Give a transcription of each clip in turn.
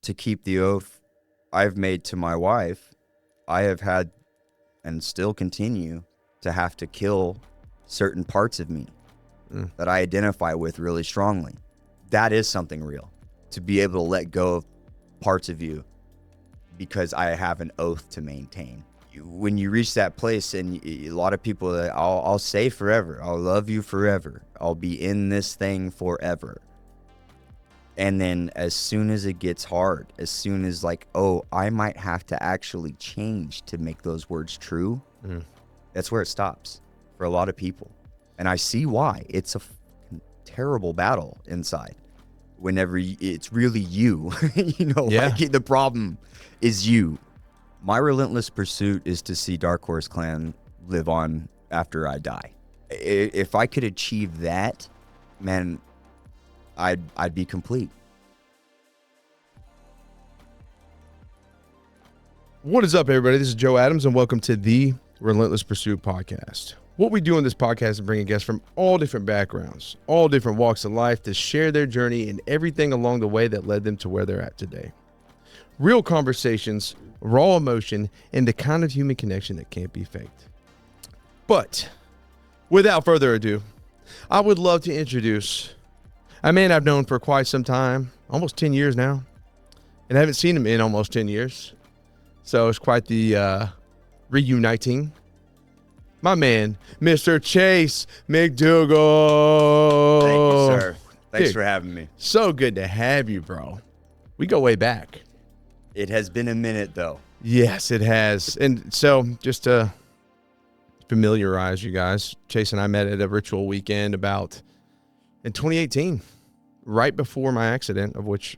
to keep the oath I've made to my wife, I have had and still continue to have to kill certain parts of me that I identify with really strongly. That is something real, to be able to let go of parts of you because I have an oath to maintain. When you reach that place, and a lot of people, I'll say forever, I'll love you forever, I'll be in this thing forever. And then as soon as it gets hard, as soon as like, oh, I might have to actually change to make those words true, that's where it stops for a lot of people. And I see why. It's a terrible battle inside whenever it's really you. Like the problem is you. My relentless pursuit is to see Dark Horse Clan live on after I die. If I could achieve that, man, I'd be complete. What is up, everybody? This is Joe Adams, and welcome to the Relentless Pursuit Podcast. What we do in this podcast is bringing guests from all different backgrounds, all different walks of life to share their journey and everything along the way that led them to where they're at today. Real conversations, raw emotion, and the kind of human connection that can't be faked. But without further ado, I would love to introduce a man I've known for quite some time, almost 10 years now, and I haven't seen him in almost 10 years. So it's quite the reuniting. My man, Mr. Chase McDougal. Thank you, sir. Thanks for having me. So good to have you, bro. We go way back. It has been a minute, though. Yes, it has. And so just to familiarize you guys, Chase and I met at a ritual weekend about in 2018, right before my accident, of which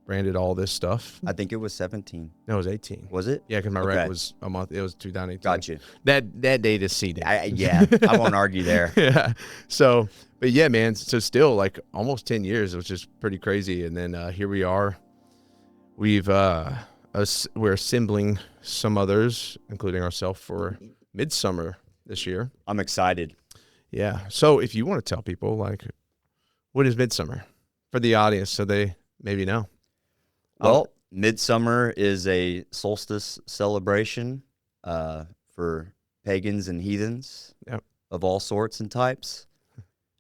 branded all this stuff. I think it was 17. No, it was 18. Was it? Yeah, because my wreck was a month. It was 2018. Gotcha. That date is seated. I won't argue there. Yeah. So, but yeah, man. So still like almost 10 years, which is pretty crazy. And then here we are. We're assembling some others, including ourselves, for Midsummer this year. I'm excited. Yeah. So if you want to tell people, like, what is Midsummer for the audience so they maybe know? Well, Midsummer is a solstice celebration for pagans and heathens of all sorts and types.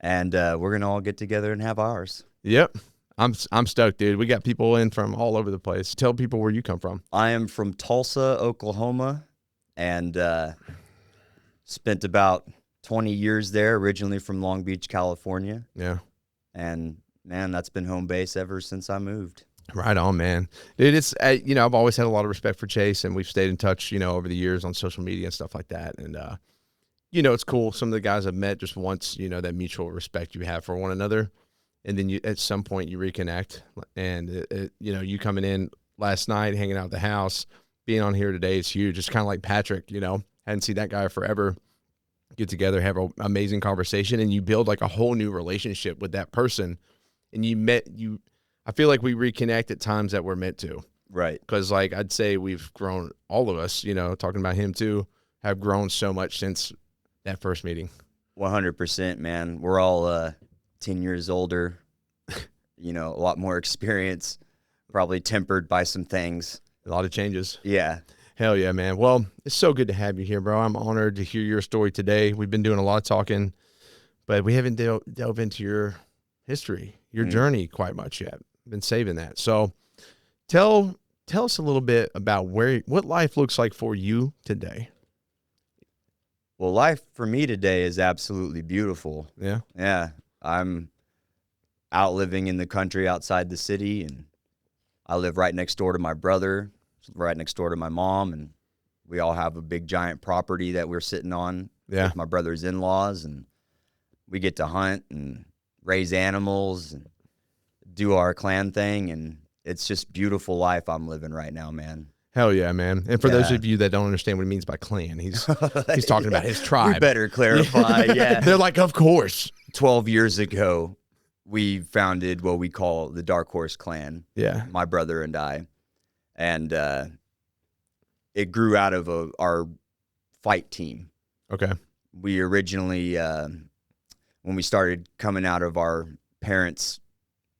And we're going to all get together and have ours. Yep. I'm stoked, dude. We got people in from all over the place. Tell people where you come from. I am from Tulsa, Oklahoma, and spent about 20 years there, originally from Long Beach, California. Yeah. And, man, that's been home base ever since I moved. Right on, man. Dude, it's, I've always had a lot of respect for Chase, and we've stayed in touch, over the years on social media and stuff like that. And, it's cool. Some of the guys I've met just once, that mutual respect you have for one another. And then at some point you reconnect, and you coming in last night, hanging out at the house, being on here today is huge. It's kind of like Patrick, hadn't seen that guy forever. Get together, have an amazing conversation, and you build like a whole new relationship with that person. And I feel like we reconnect at times that we're meant to. Right. Because like I'd say we've grown, all of us, talking about him too, have grown so much since that first meeting. 100%, man. We're all 10 years older, a lot more experience, probably tempered by some things. A lot of changes. Yeah. Hell yeah, man. Well, it's so good to have you here, bro. I'm honored to hear your story today. We've been doing a lot of talking, but we haven't delved into your history, your journey quite much yet. Been saving that. So tell us a little bit about what life looks like for you today. Well, life for me today is absolutely beautiful. Yeah. Yeah. I'm out living in the country outside the city, and I live right next door to my brother, right next door to my mom, and we all have a big giant property that we're sitting on with my brother's in-laws, and we get to hunt and raise animals and do our clan thing, and it's just beautiful life I'm living right now, man. Hell yeah, man. And for those of you that don't understand what he means by clan, he's talking about his tribe. We better clarify, They're like, of course. 12 years ago, we founded what we call the Dark Horse Clan. Yeah. My brother and I. And it grew out of our fight team. Okay. We originally, when we started coming out of our parents'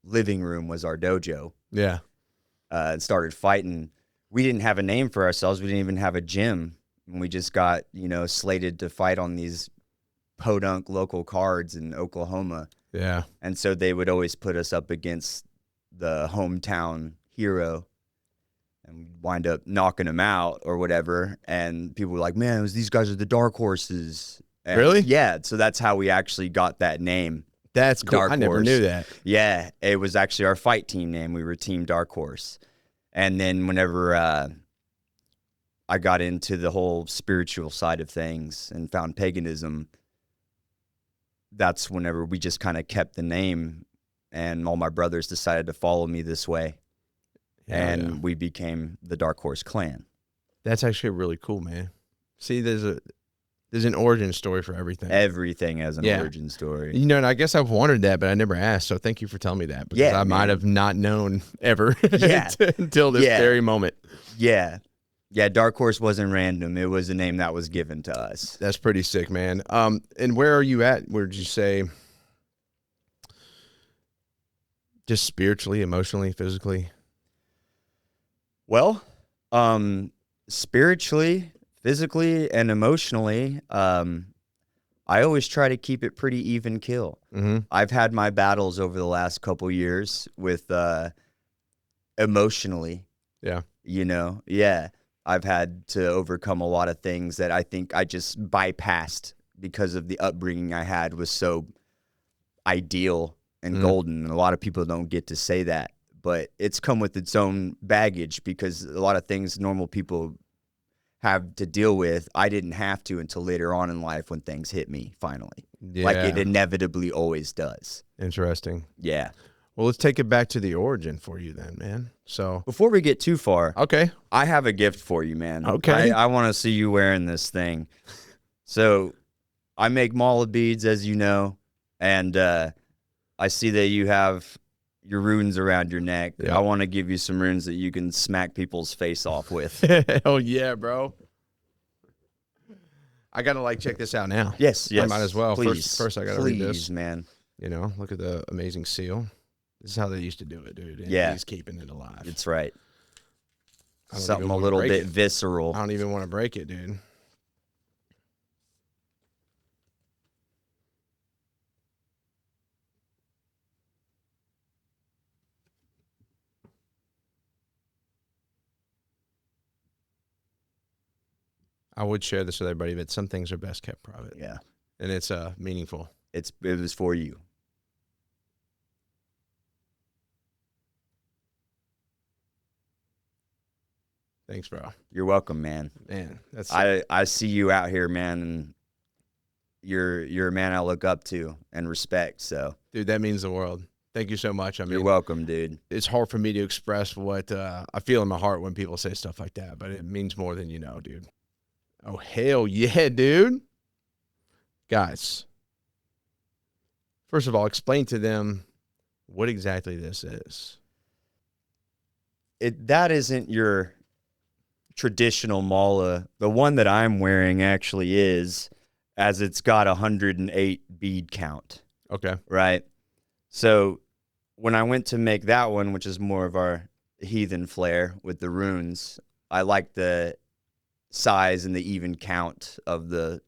living room was our dojo. Yeah. and started fighting. We didn't have a name for ourselves. We didn't even have a gym. And we just got, slated to fight on these podunk local cards in Oklahoma. Yeah. And so they would always put us up against the hometown hero, and we'd wind up knocking them out or whatever. And people were like, man, these guys are the dark horses. And really? Yeah. So that's how we actually got that name. That's cool. Dark I never Horse. knew that. Yeah. It was actually our fight team name. We were Team Dark Horse. And then whenever I got into the whole spiritual side of things and found paganism, that's whenever we just kind of kept the name, and all my brothers decided to follow me this way. And we became the Dark Horse Clan. That's actually really cool, man. See, there's an origin story for everything. Everything has an origin story. And I guess I've wondered that, but I never asked. So thank you for telling me that, because I might have not known ever until this very moment. Yeah. Yeah, Dark Horse wasn't random. It was a name that was given to us. That's pretty sick, man. And where are you at? Where did you say? Just spiritually, emotionally, physically? Well, spiritually, physically, and emotionally, I always try to keep it pretty even kill. Mm-hmm. I've had my battles over the last couple years with emotionally. Yeah. Yeah. I've had to overcome a lot of things that I think I just bypassed because of the upbringing I had was so ideal and golden. And a lot of people don't get to say that, but it's come with its own baggage, because a lot of things normal people have to deal with, I didn't have to until later on in life when things hit me finally. Yeah. Like it inevitably always does. Interesting. Yeah. Well, let's take it back to the origin for you then, man. So before we get too far, okay, I have a gift for you, man. Okay. I want to see you wearing this thing. So I make mala beads, as you know, and I see that you have your runes around your neck. Yeah. I want to give you some runes that you can smack people's face off with. Hell yeah, bro. I got to check this out now. Yes. I might as well. Please. First I got to read this. Please, man. Look at the amazing seal. This is how they used to do it, dude. And Yeah. he's keeping it alive. It's right. I don't Something even a wanna little break bit it. visceral. I don't even want to break it, dude. I would share this with everybody, but some things are best kept private. Yeah. And it's meaningful. It was for you. Thanks, bro. You're welcome, man. Man, that's I see you out here, man, and you're a man I look up to and respect. So, dude, that means the world. Thank you so much. I mean, you're welcome, dude. It's hard for me to express what I feel in my heart when people say stuff like that, but it means more than you know, dude. Oh, hell yeah, dude. Guys, first of all, explain to them what exactly this is. That isn't your traditional mala. The one that I'm wearing actually is, as it's got 108 bead count. Okay. Right? So when I went to make that one, which is more of our heathen flair with the runes, I like the size and the even count of the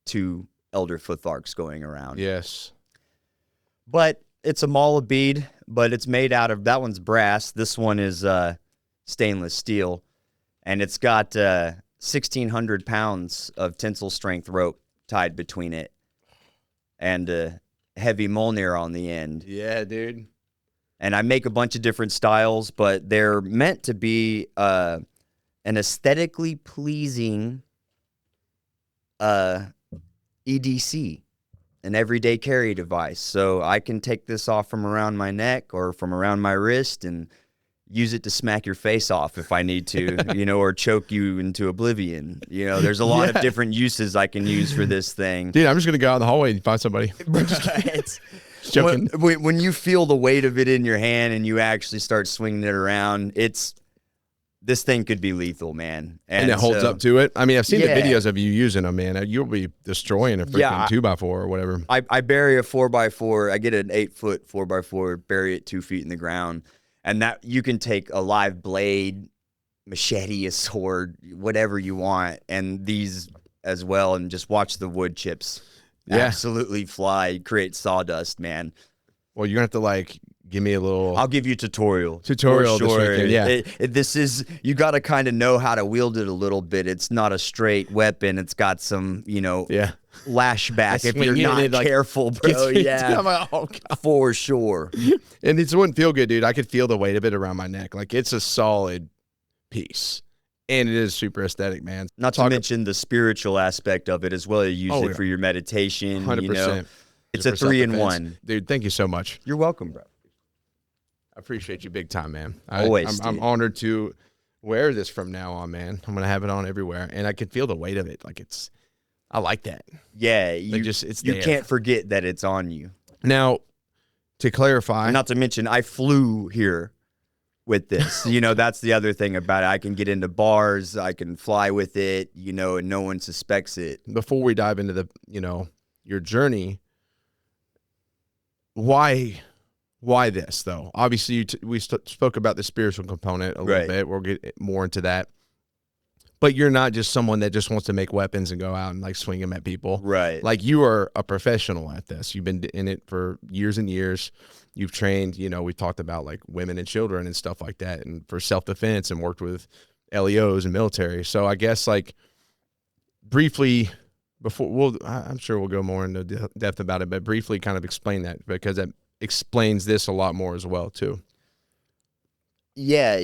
two elder footharks going around. Yes. But it's a mala bead, but it's made out of, that one's brass. This one is stainless steel. And it's got 1,600 pounds of tensile strength rope tied between it. And a heavy Molnir on the end. Yeah, dude. And I make a bunch of different styles, but they're meant to be an aesthetically pleasing EDC, an everyday carry device. So I can take this off from around my neck or from around my wrist and use it to smack your face off if I need to, or choke you into oblivion. There's a lot of different uses I can use for this thing. Dude, I'm just going to go out in the hallway and find somebody. It's joking. When you feel the weight of it in your hand and you actually start swinging it around, this thing could be lethal, man. And it holds up to it. I mean, I've seen the Yeah. videos of you using them, man. You'll be destroying a freaking 2x4 or whatever. I bury a 4x4. I get an 8-foot 4x4, bury it 2 feet in the ground. And that you can take a live blade, machete, a sword, whatever you want, and these as well, and just watch the wood chips absolutely fly, create sawdust, man. Well, you're going to have to, like, give me a little... I'll give you a tutorial. Tutorial this weekend, yeah. This is, you got to kind of know how to wield it a little bit. It's not a straight weapon. It's got some, lashback if you're not careful, bro. Yeah, like, oh, for sure. And it wouldn't feel good, dude. I could feel the weight of it around my neck. Like, it's a solid piece. And it is super aesthetic, man. Not to mention the spiritual aspect of it as well. You use it for your meditation. 100%. It's a 3-in-1. Dude, thank you so much. You're welcome, bro. I appreciate you big time, man. I'm honored to wear this from now on, man. I'm going to have it on everywhere. And I can feel the weight of it. Like, I like that. Yeah. You can't forget that it's on you. Now, to clarify. Not to mention, I flew here with this. That's the other thing about it. I can get into bars, I can fly with it, and no one suspects it. Before we dive into the, your journey, why this though? Obviously, we spoke about the spiritual component a little bit. We'll get more into that. But you're not just someone that just wants to make weapons and go out and like swing them at people. Right. Like, you are a professional at this. You've been in it for years and years. You've trained, we talked about like women and children and stuff like that, and for self-defense, and worked with LEOs and military. So I guess, like, briefly before I'm sure we'll go more into depth about it, but briefly kind of explain that, because that explains this a lot more as well too. Yeah.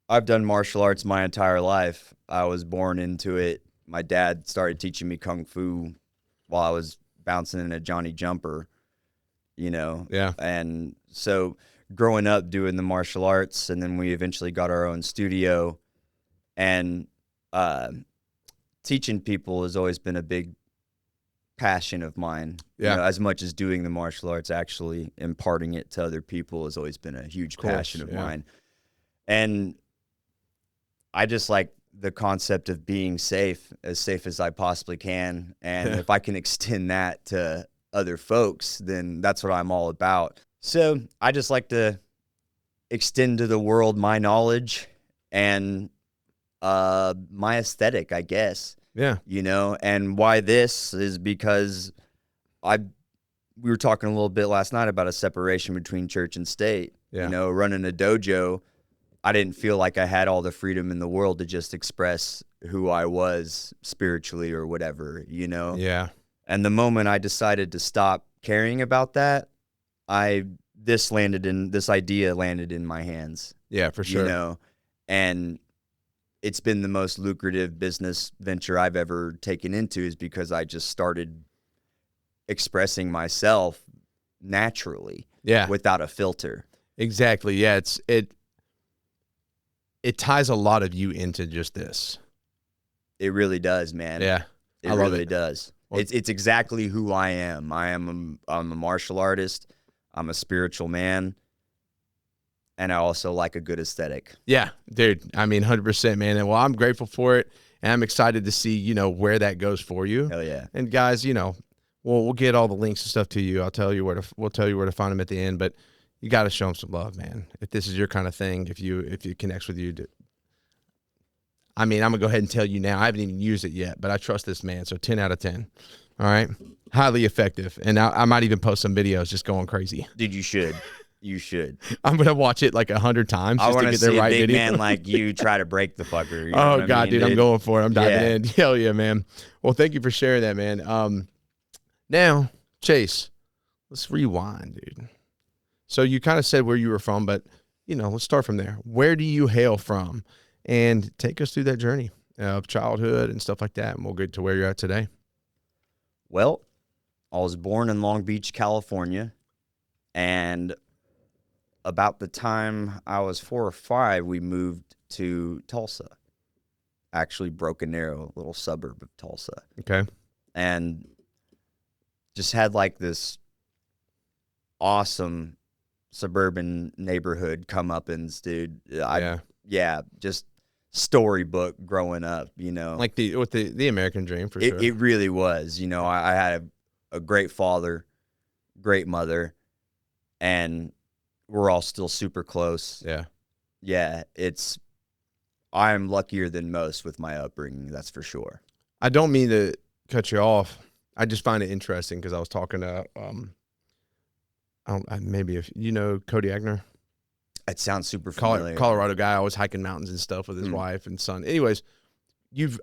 I've done martial arts my entire life. I was born into it. My dad started teaching me Kung Fu while I was bouncing in a Johnny Jumper, Yeah. And so growing up doing the martial arts, and then we eventually got our own studio, and teaching people has always been a big passion of mine. Yeah. As much as doing the martial arts, actually imparting it to other people has always been a huge passion of mine. And I just like the concept of being safe as I possibly can. And if I can extend that to other folks, then that's what I'm all about. So I just like to extend to the world my knowledge and my aesthetic, I guess. Yeah. And why this is because we were talking a little bit last night about a separation between church and state. Yeah. Running a dojo, I didn't feel like I had all the freedom in the world to just express who I was spiritually or whatever, Yeah. And the moment I decided to stop caring about that, this idea landed in my hands. Yeah, for sure. And it's been the most lucrative business venture I've ever taken into, is because I just started expressing myself naturally. Yeah. Without a filter. Exactly. Yeah. It ties a lot of you into just this. It really does, man. Yeah. It really does. Well, it's exactly who I am. I'm a martial artist. I'm a spiritual man. And I also like a good aesthetic. Yeah, dude. I mean, 100%, man. And well, I'm grateful for it. And I'm excited to see, where that goes for you. Hell yeah. And guys, we'll get all the links and stuff to you. We'll tell you where to find them at the end, but you got to show them some love, man. If this is your kind of thing, if it connects with you, I'm going to go ahead and tell you now, I haven't even used it yet, but I trust this man. So 10 out of 10. All right. Highly effective. And I might even post some videos just going crazy. Dude, you should. You should. I'm going to watch it like 100 times just to get the right video. I want to see a big man like you try to break the fucker. Oh, God, dude, I'm going for it. I'm diving in. Hell yeah, man. Well, thank you for sharing that, man. Now, Chase, let's rewind, dude. So you kind of said where you were from, but, let's start from there. Where do you hail from? And take us through that journey of childhood and stuff like that, and we'll get to where you're at today. Well, I was born in Long Beach, California, and about the time I was 4 or 5, we moved to Tulsa, actually Broken Arrow, a little suburb of Tulsa. Okay. And just had like this awesome suburban neighborhood comeuppance, dude. Yeah, just storybook growing up, Like the American dream, for sure. It really was. I had a great father, great mother, and we're all still super close. Yeah. Yeah, I'm luckier than most with my upbringing, that's for sure. I don't mean to cut you off. I just find it interesting because I was talking to, maybe if you know Cody Agner. It sounds super familiar. Colorado guy, always hiking mountains and stuff with his wife and son. Anyways,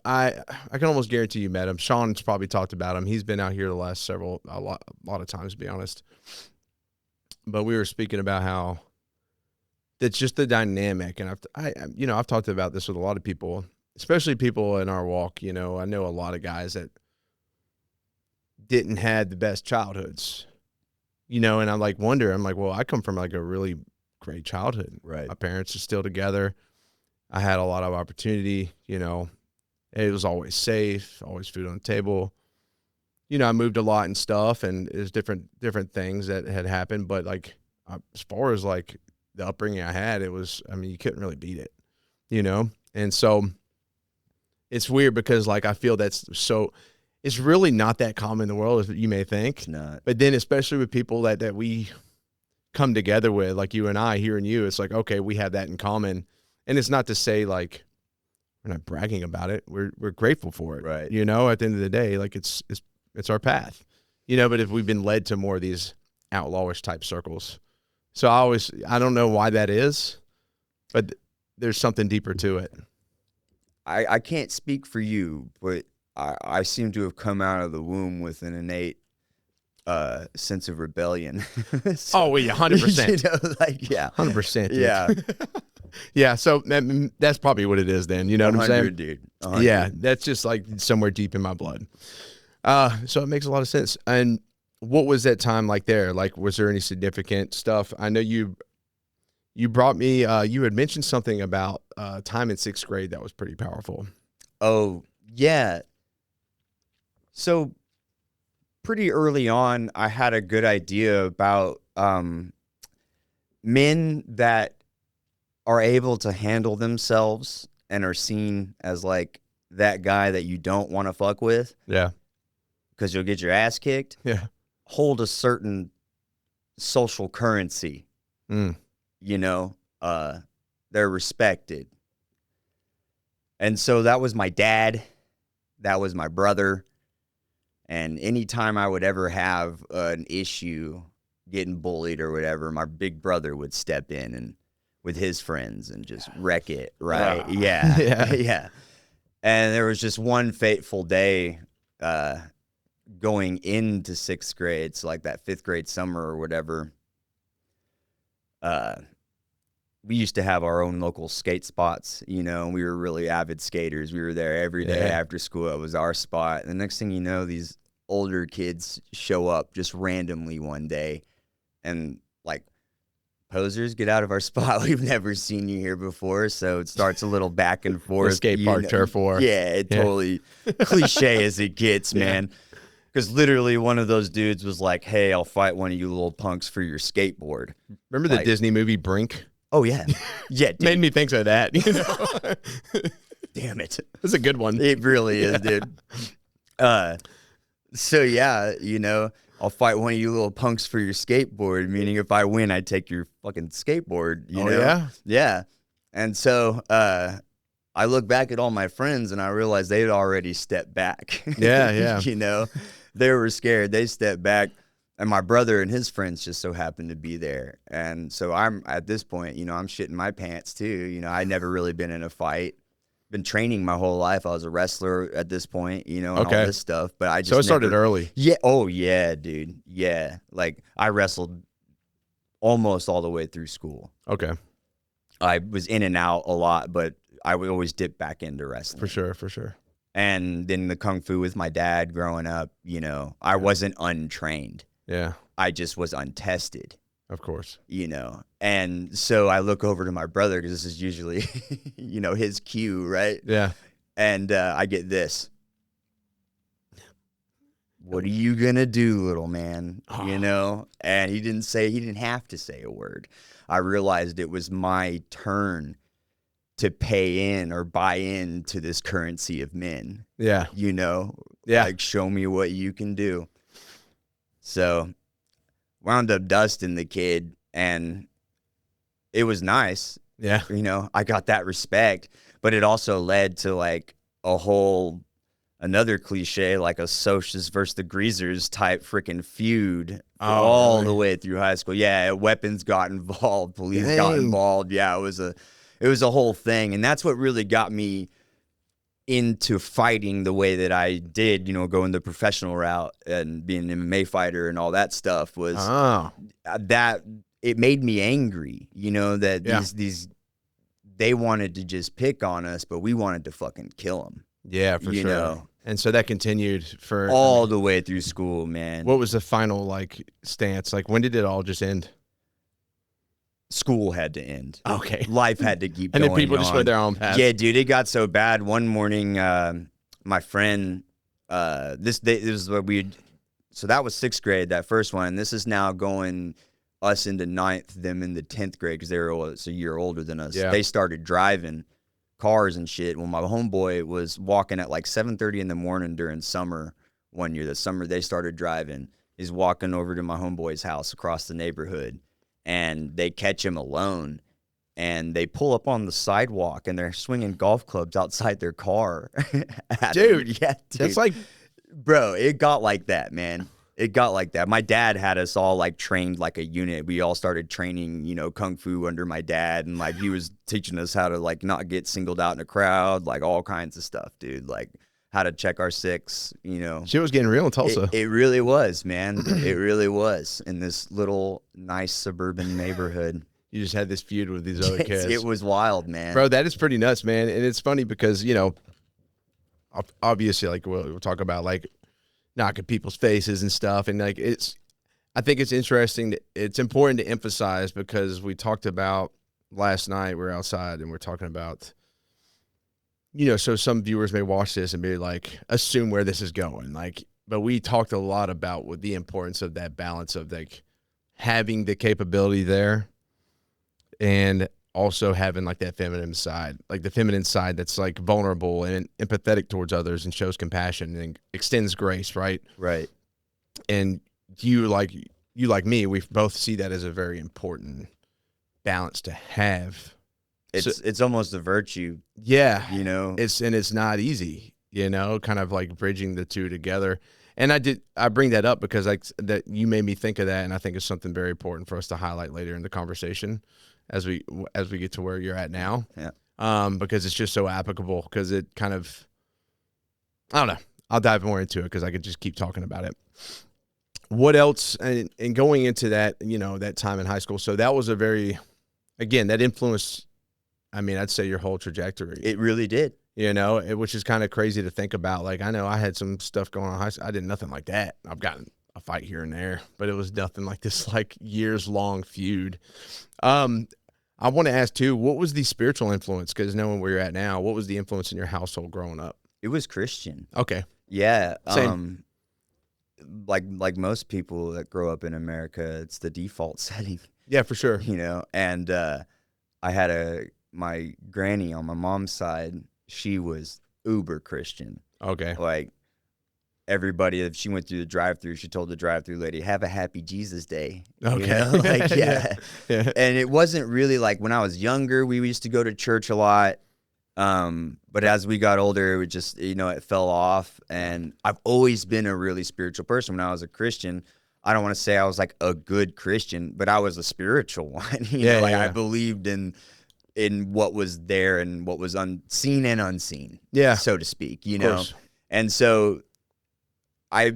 I can almost guarantee you met him. Sean's probably talked about him. He's been out here the last a lot of times, to be honest. But we were speaking about how it's just the dynamic, and I've talked about this with a lot of people, especially people in our walk. I know a lot of guys that didn't have the best childhoods, and I wonder. I'm like, well, I come from a really great childhood. Right. My parents are still together. I had a lot of opportunity. It was always safe, always food on the table. I moved a lot and stuff, and there's different things that had happened. But as far as the upbringing I had, it was, you couldn't really beat it, And so it's weird because I feel it's really not that common in the world as you may think. It's not. But then especially with people that we come together with, like you and I, hearing you, it's okay, we have that in common. And it's not to say we're not bragging about it. We're grateful for it. Right. At the end of the day, it's our path, but if we've been led to more of these outlawish type circles. So I don't know why that is, but there's something deeper to it. I can't speak for you, but I seem to have come out of the womb with an innate sense of rebellion. So, 100%. Yeah. 100%. Yeah. Yeah, so that's probably what it is then. You know what I'm saying? Dude. 100. Yeah, that's just somewhere deep in my blood. So it makes a lot of sense. And what was that time like there? Was there any significant stuff? I know you brought me, you had mentioned something about time in 6th grade that was pretty powerful. Oh, yeah. So pretty early on, I had a good idea about men that are able to handle themselves and are seen as that guy that you don't want to fuck with. Yeah. Because you'll get your ass kicked. Yeah. Hold a certain social currency. They're respected. And so that was my dad. That was my brother. And anytime I would ever have an issue getting bullied or whatever, my big brother would step in and with his friends and just wreck it. Right. Yeah. Yeah. And there was just one fateful day going into 6th grade. So that 5th grade summer or whatever. We used to have our own local skate spots, and we were really avid skaters. We were there every day after school. It was our spot. And the next thing you know, these older kids show up just randomly one day and posers, get out of our spot. We've never seen you here before. So it starts a little back and forth. Skatepark, turf war. Yeah, totally cliche as it gets, man. Because literally one of those dudes was like, hey, I'll fight one of you little punks for your skateboard. Remember the Disney movie Brink? Oh, yeah. Yeah, dude. Made me think of that. Damn it. That's a good one. It really is, dude. So, yeah, I'll fight one of you little punks for your skateboard, meaning if I win, I take your fucking skateboard, you know? Yeah? Yeah. And so I look back at all my friends and I realized they had already stepped back. Yeah. They were scared. They stepped back. And my brother and his friends just so happened to be there. And so I'm at this point, I'm shitting my pants too. I'd never really been in a fight. Been training my whole life. I was a wrestler at this point, and all this stuff. But I just it started early. Yeah. Oh yeah, dude. Yeah. I wrestled almost all the way through school. Okay. I was in and out a lot, but I would always dip back into wrestling. For sure. And then the kung fu with my dad growing up, I wasn't untrained. Yeah. I just was untested. Of course. And so I look over to my brother because this is usually, his cue, right? Yeah. And I get this. What are you going to do, little man? And he didn't have to say a word. I realized it was my turn to pay in or buy into this currency of men. Yeah. Yeah. Show me what you can do. So wound up dusting the kid, and it was nice. Yeah. You know, I got that respect, but it also led to like another cliche, like a socialist versus the greasers type freaking feud all really? the way through high school. Yeah, weapons got involved, police got involved. Yeah, it was a whole thing, and that's what really got me into fighting the way that I did. You know, going the professional route and being an MMA fighter and all that stuff was that it made me angry. You know that these they wanted to just pick on us, but we wanted to fucking kill them. Yeah, for you sure. know? And so that continued for all the way through school, man. What was the final like stance? Like when did it all just end? School had to end. Okay. Life had to keep and going. And then people just went their own path. Yeah, dude, it got so bad. One morning, my friend, this is what so that was 6th grade, that first one. And this is now going us into 9th, them in the 10th grade, because they were a year older than us. Yeah. They started driving cars and shit. Well, my homeboy was walking at like 7:30 in the morning during summer one year. The summer they started driving, he's walking over to my homeboy's house across the neighborhood, and they catch him alone, and they pull up on the sidewalk, and they're swinging golf clubs outside their car. Dude, yeah, dude. That's like, bro, it got like that, man. It got like that. My dad had us all like trained like a unit. We all started training, you know, kung fu under my dad, and like he was teaching us how to like not get singled out in a crowd, like all kinds of stuff, dude. Like how to check our six, you know. Shit was getting real in Tulsa. It really was, man. It really was in this little nice suburban neighborhood. You just had this feud with these other kids. It was wild, man. Bro, that is pretty nuts, man. And it's funny because, you know, obviously, like we'll talk about like knocking people's faces and stuff. And like, I think it's interesting. It's important to emphasize because we talked about last night, we were outside and we're talking about, you know, so some viewers may watch this and be like, assume where this is going. Like, but we talked a lot about with the importance of that balance of like having the capability there and also having like that feminine side, like the feminine side that's like vulnerable and empathetic towards others and shows compassion and extends grace, right? Right. And you like me, we both see that as a very important balance to have. It's almost a virtue. Yeah. You know, it's not easy, you know, kind of like bridging the two together. And I bring that up because like that you made me think of that. And I think it's something very important for us to highlight later in the conversation as we get to where you're at now. Yeah. Because it's just so applicable because it kind of, I don't know. I'll dive more into it because I could just keep talking about it. What else? And going into that, you know, that time in high school. So that was again, that influenced, I mean, I'd say your whole trajectory. It really did. You know, which is kind of crazy to think about. Like, I know I had some stuff going on in high school. I did nothing like that. I've gotten a fight here and there, but it was nothing like this, like years-long feud. I want to ask, too, what was the spiritual influence? Because knowing where you're at now, what was the influence in your household growing up? It was Christian. Okay. Yeah. Same. Like most people that grow up in America, it's the default setting. Yeah, for sure. You know, and I had my granny on my mom's side. She was uber Christian. Okay. Like everybody, if she went through the drive-thru, she told the drive-thru lady, "Have a happy Jesus Day." Okay. You know? Like, yeah. Yeah. And it wasn't really like when I was younger, we used to go to church a lot. But as we got older, it would just, you know, it fell off. And I've always been a really spiritual person. When I was a Christian, I don't want to say I was like a good Christian, but I was a spiritual one. You know, I believed in what was there and what was unseen and unseen, so to speak, you know? And so I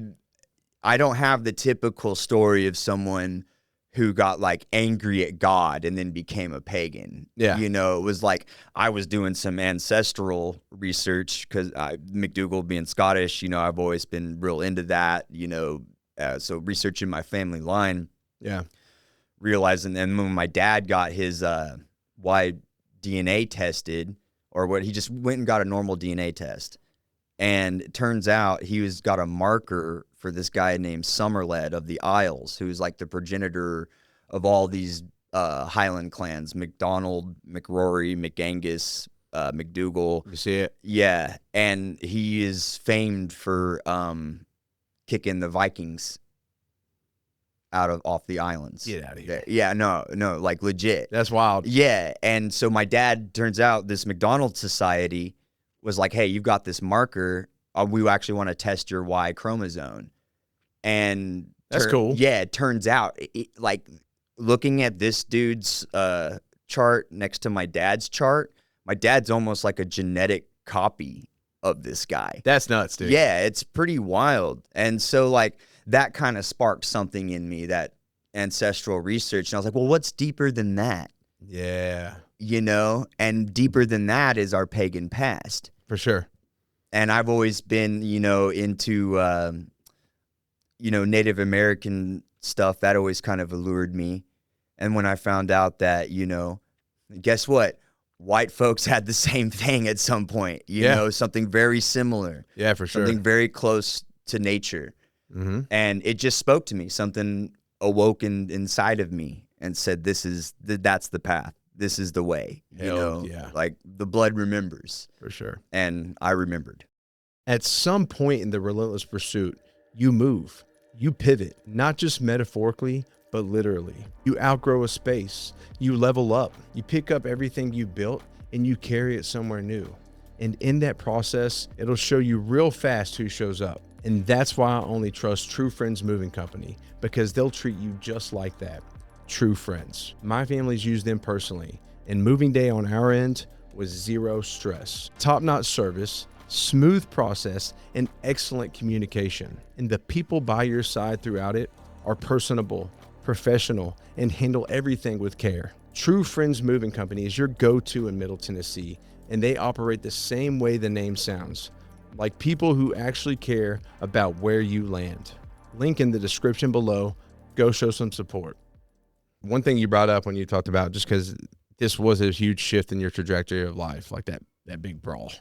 don't have the typical story of someone who got like angry at God and then became a pagan. Yeah. You know, it was like I was doing some ancestral research because McDougal being Scottish, you know, I've always been real into that, you know, so researching my family line. Yeah. Realizing, and when my dad got his Y DNA tested, or what, he just went and got a normal DNA test. And it turns out he got a marker for this guy named Somerled of the Isles, who's like the progenitor of all these Highland clans, MacDonald, McRory, McAngus, McDougal. You see it? Yeah. And he is famed for kicking the Vikings off the islands. Get out of here. Yeah, no, like legit. That's wild. Yeah, and so my dad, turns out this McDonald's society was like, hey, you've got this marker. We actually want to test your Y chromosome. And that's cool. Yeah, it turns out, like looking at this dude's chart next to my dad's chart, my dad's almost like a genetic copy of this guy. That's nuts, dude. Yeah, it's pretty wild. And so like that kind of sparked something in me, that ancestral research. And I was like, well, what's deeper than that? Yeah. You know, and deeper than that is our pagan past. For sure. And I've always been, you know, into, you know, Native American stuff. That always kind of allured me. And when I found out that, you know, guess what? White folks had the same thing at some point, you know, something very similar. Yeah, for sure. Something very close to nature. Mm-hmm. And it just spoke to me. Something awoke inside of me and said, that's the path. This is the way, you know, like the blood remembers. For sure. And I remembered. At some point in the Relentless Pursuit, you move, you pivot, not just metaphorically, but literally. You outgrow a space, you level up, you pick up everything you built and you carry it somewhere new. And in that process, it'll show you real fast who shows up. And that's why I only trust True Friends Moving Company, because they'll treat you just like that. True friends. My family's used them personally, and moving day on our end was zero stress. Top-notch service, smooth process, and excellent communication. And the people by your side throughout it are personable, professional, and handle everything with care. True Friends Moving Company is your go-to in Middle Tennessee, and they operate the same way the name sounds, like people who actually care about where you land. Link in the description below. Go show some support. One thing you brought up when you talked about, just because this was a huge shift in your trajectory of life, like that big brawl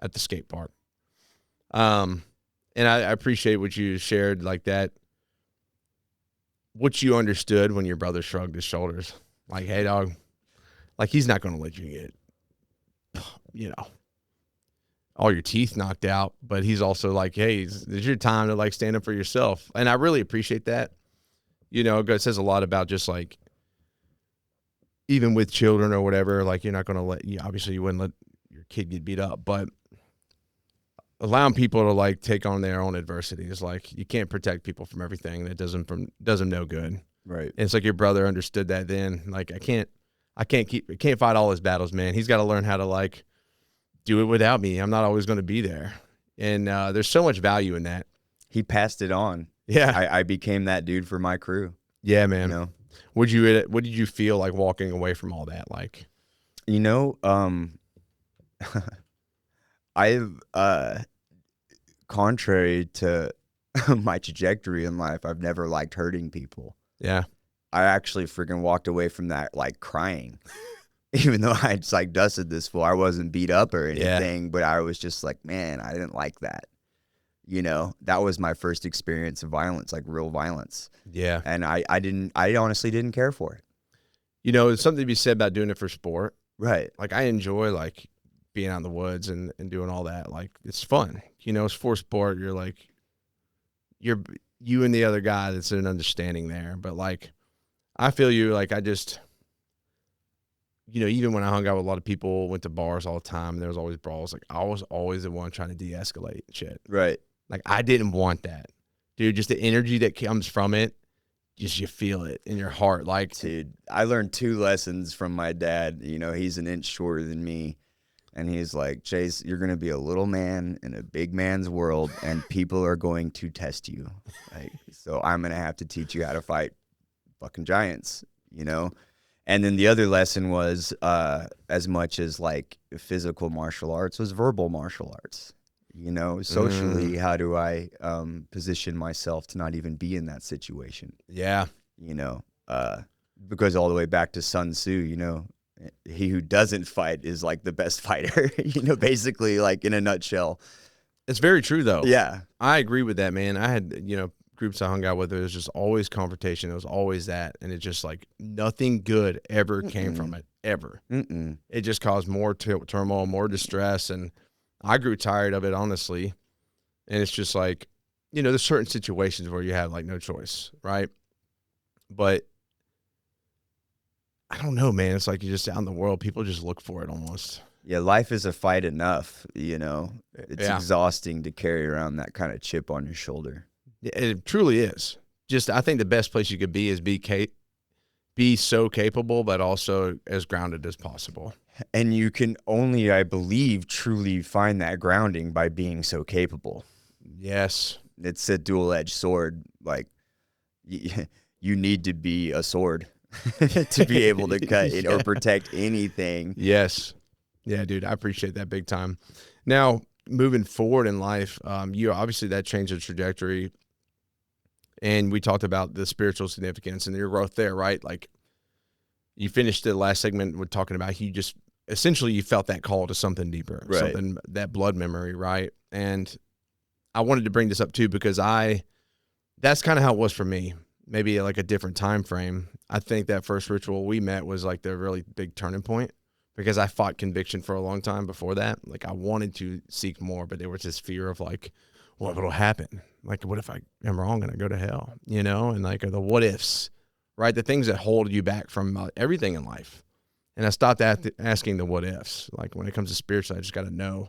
at the skate park. And I appreciate what you shared, like that, what you understood when your brother shrugged his shoulders. Like, hey, dog, like he's not going to let you get, you know, all your teeth knocked out, but he's also like, hey, it's your time to like stand up for yourself. And I really appreciate that. You know, it says a lot about just like, even with children or whatever, like you're not going to obviously you wouldn't let your kid get beat up, but allowing people to like take on their own adversity is like, you can't protect people from everything that does them no good. Right. And it's like your brother understood that then. Like I can't fight all his battles, man. He's got to learn how to like do it without me. I'm not always going to be there. And there's so much value in that. He passed it on. Yeah. I became that dude for my crew. Yeah, man. You know? What did you feel like walking away from all that? Like, you know, I've, contrary to my trajectory in life, I've never liked hurting people. Yeah. I actually freaking walked away from that like crying, even though I just like dusted this fool. I wasn't beat up or anything, but I was just like, man, I didn't like that. You know, that was my first experience of violence, like real violence. Yeah. And I honestly didn't care for it. You know, there's something to be said about doing it for sport. Right. Like I enjoy like being out in the woods and doing all that. Like it's fun. You know, it's for sport. You're like, you and the other guy that's an understanding there. But like, I feel you, like I just, you know, even when I hung out with a lot of people, went to bars all the time, and there was always brawls. Like I was always the one trying to de-escalate shit. Right. Like I didn't want that, dude. Just the energy that comes from it, just you feel it in your heart. Like, dude, I learned 2 lessons from my dad. You know, he's an inch shorter than me, and he's like, Chase, you're gonna be a little man in a big man's world, and people are going to test you. Like, so I'm gonna have to teach you how to fight fucking giants. You know. And then the other lesson was, as much as like physical martial arts, was verbal martial arts. You know, socially, how do I position myself to not even be in that situation? Yeah. You know, because all the way back to Sun Tzu, you know, he who doesn't fight is like the best fighter, you know, basically, like in a nutshell. It's very true, though. Yeah. I agree with that, man. I had, you know, groups I hung out with, it was just always confrontation. It was always that. And it just like nothing good ever came from it, ever. It just caused more turmoil, more distress. And I grew tired of it, honestly. And it's just like, you know, there's certain situations where you have like no choice, right? But I don't know, man. It's like you're just out in the world. People just look for it almost. Yeah, life is a fight enough, you know. It's exhausting to carry around that kind of chip on your shoulder. It truly is. Just, I think the best place you could be is be so capable, but also as grounded as possible. And you can only, I believe, truly find that grounding by being so capable. Yes. It's a dual-edged sword. Like, you need to be a sword to be able to cut it or protect anything. Yes. Yeah, dude, I appreciate that big time. Now, moving forward in life, you obviously that changed the trajectory. And we talked about the spiritual significance and your growth there, right? Like, you finished the last segment with talking about you just essentially you felt that call to something deeper, right. Something, that blood memory, right? And I wanted to bring this up too because that's kind of how it was for me. Maybe like a different time frame. I think that first ritual we met was like the really big turning point because I fought conviction for a long time before that. Like I wanted to seek more, but there was this fear of like, what will happen? Like, what if I am wrong and I go to hell, you know? And like, the what ifs, right? The things that hold you back from everything in life. And I stopped asking the what ifs. Like when it comes to spiritual, I just got to know.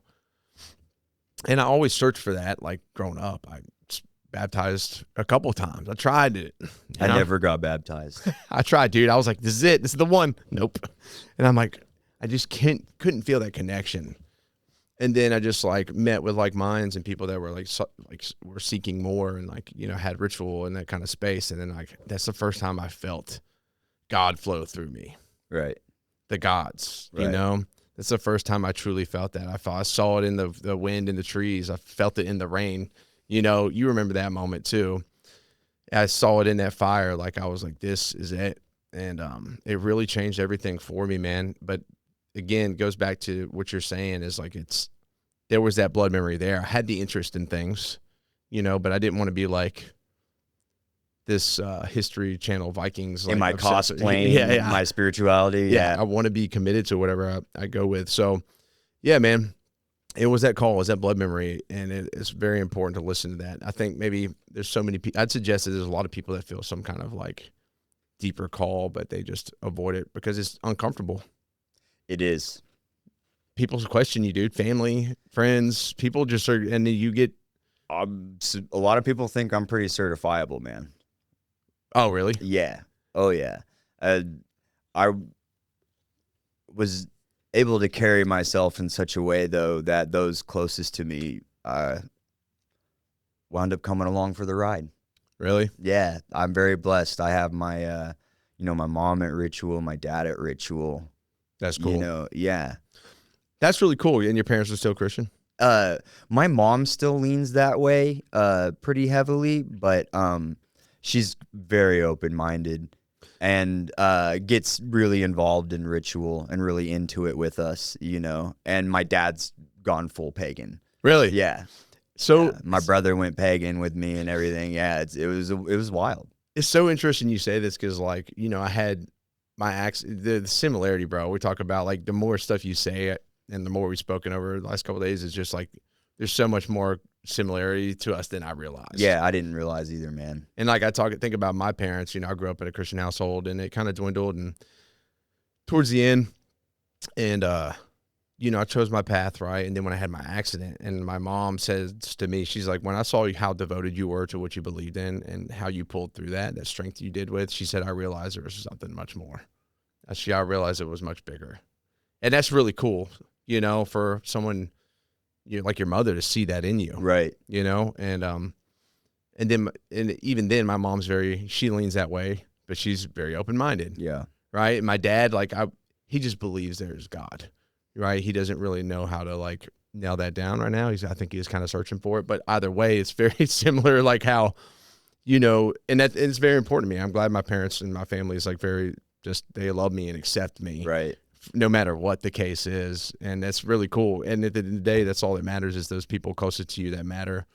And I always searched for that. Like growing up, I baptized a couple of times. I tried it. I never got baptized. I tried, dude. I was like, this is it. This is the one. Nope. And I'm like, I just couldn't feel that connection. And then I just like met with like minds and people that were like were seeking more and like, you know, had ritual in that kind of space. And then like, that's the first time I felt God flow through me. Right. The gods, right. You know, that's the first time I truly felt that. I saw it in the wind in the trees. I felt it in the rain. You know, you remember that moment too. I saw it in that fire. Like I was like, this is it. And it really changed everything for me, man. But again, it goes back to what you're saying is like, there was that blood memory there. I had the interest in things, you know, but I didn't want to be like this History Channel Vikings. In like, my cosplaying, my spirituality. Yeah. I want to be committed to whatever I go with. So yeah, man. It was that call, it was that blood memory, and it's very important to listen to that. I think maybe there's so many people, I'd suggest that there's a lot of people that feel some kind of like deeper call, but they just avoid it because it's uncomfortable. It is. People question you, dude. Family, friends, people just are, and then you get. A lot of people think I'm pretty certifiable, man. Oh, really? Yeah. Oh, yeah. I was able to carry myself in such a way, though, that those closest to me wound up coming along for the ride. Really? Yeah, I'm very blessed. I have my, my mom at ritual, my dad at ritual. That's cool. You know, yeah. That's really cool. And your parents are still Christian? My mom still leans that way pretty heavily, but she's very open-minded. And gets really involved in ritual and really into it with us, you know. And my dad's gone full pagan. Really? Yeah. So yeah. My brother went pagan with me and everything. Yeah, it was wild. It's so interesting you say this because, like, you know, I had my the similarity, bro. We talk about like the more stuff you say and the more we've spoken over the last couple of days is just like there's so much more similarity to us than I realized. Yeah, I didn't realize either, man. And like think about my parents, you know, I grew up in a Christian household and it kind of dwindled and towards the end and you know, I chose my path, right? And then when I had my accident and my mom says to me, she's like, when I saw how devoted you were to what you believed in and how you pulled through that strength you did with, she said, I realized there was something much more. I realized it was much bigger. And that's really cool, you know, for someone like your mother to see that in you. Right. You know, and even then my mom's she leans that way, but she's very open-minded. Yeah. Right. And my dad, like he just believes there's God, right? He doesn't really know how to like nail that down right now. I think he's kind of searching for it, but either way, it's very similar, like how, you know, and it's very important to me. I'm glad my parents and my family is like they love me and accept me. Right. No matter what the case is. And that's really cool. And at the end of the day, that's all that matters is those people closest to you that matter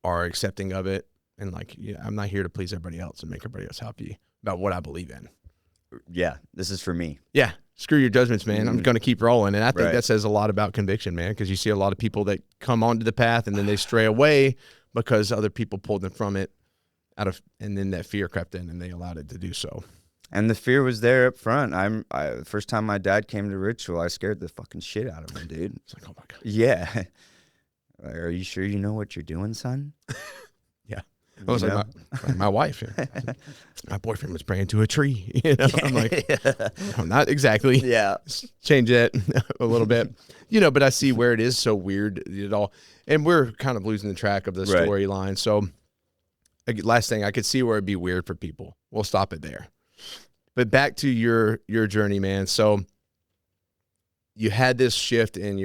are accepting of it. And like, yeah, I'm not here to please everybody else and make everybody else happy about what I believe in. Yeah. This is for me. Yeah. Screw your judgments, man. I'm going to keep rolling. And I think that says a lot about conviction, man, because you see a lot of people that come onto the path and then they stray away because other people pulled them from it. and then that fear crept in and they allowed it to do so. And the fear was there up front. The first time my dad came to Ritual, I scared the fucking shit out of him, dude. It's like, oh my God. Yeah. Like, are you sure you know what you're doing, son? Yeah. I was like my wife. My boyfriend was praying to a tree. You know? I'm like, no, not exactly. Yeah. Change that a little bit. You know, but I see where it is so weird at all. And we're kind of losing the track of the storyline. So last thing, I could see where it'd be weird for people. We'll stop it there. But back to your journey, man. So you had this shift in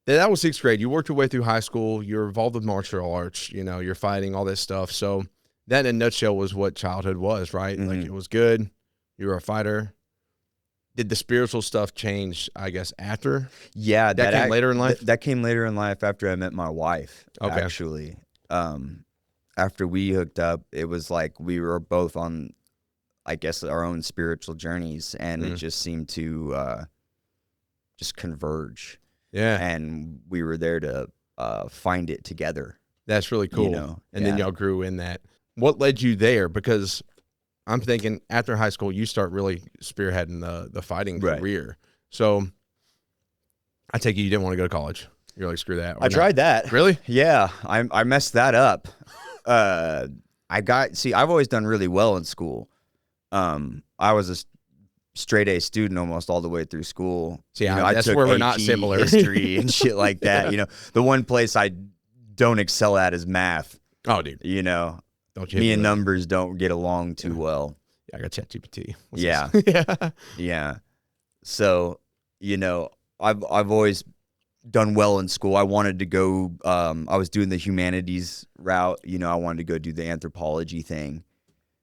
that was 6th grade. You worked your way through high school. You're involved with martial arts. You know, you're fighting, all this stuff. So that in a nutshell was what childhood was, right? Mm-hmm. Like, it was good. You were a fighter. Did the spiritual stuff change, I guess, after? Yeah. That came later in life? That came later in life after I met my wife, actually. After we hooked up, it was like we were both on, I guess, our own spiritual journeys, and it just seemed to just converge. Yeah. And we were there to find it together. That's really cool. You know? And then y'all grew in that. What led you there? Because I'm thinking after high school, you start really spearheading the fighting career. So I take it you didn't want to go to college. You're like, screw that. I tried that. Really? Yeah. I messed that up. I've always done really well in school. I was a straight A student almost all the way through school. See, you know, that's I took where we're AP, not similar. History and shit like that. You know, the one place I don't excel at is math. Oh, dude. You know, don't you me and numbers don't get along too well. Yeah, I got ChatGPT. Yeah. Yeah. So, you know, I've always done well in school. I wanted to go, I was doing the humanities route. You know, I wanted to go do the anthropology thing.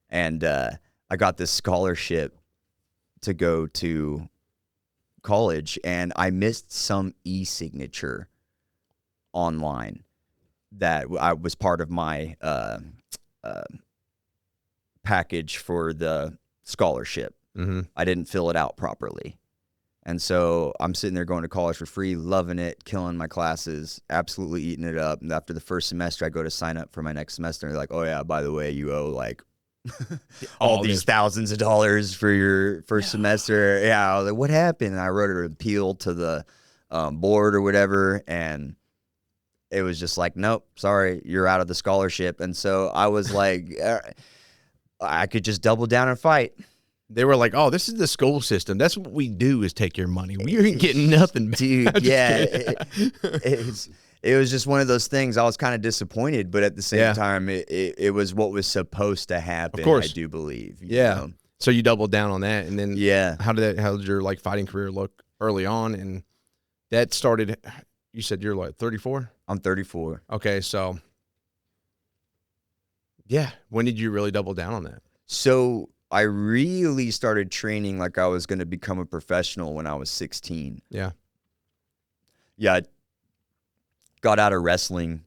And I got this scholarship to go to college, and I missed some e-signature online that I was part of my package for the scholarship. Mm-hmm. I didn't fill it out properly. And so I'm sitting there going to college for free, loving it, killing my classes, absolutely eating it up. And after the first semester, I go to sign up for my next semester. And they're like, oh, yeah, by the way, you owe like all these thousands of dollars for your first semester. Yeah, I was like, what happened? And I wrote an appeal to the board or whatever, and it was just like, nope, sorry, you're out of the scholarship. And so I was like, I could just double down and fight. They were like, oh, this is the school system. That's what we do, is take your money. We ain't getting nothing back. Dude, yeah. It was just one of those things. I was kind of disappointed, but at the same time, it was what was supposed to happen, of course. I do believe. You know? So you doubled down on that, and then how did your like fighting career look early on? And that started, you said you're like 34? I'm 34. Okay, so when did you really double down on that? So I really started training like I was going to become a professional when I was 16. Yeah. Yeah, I got out of wrestling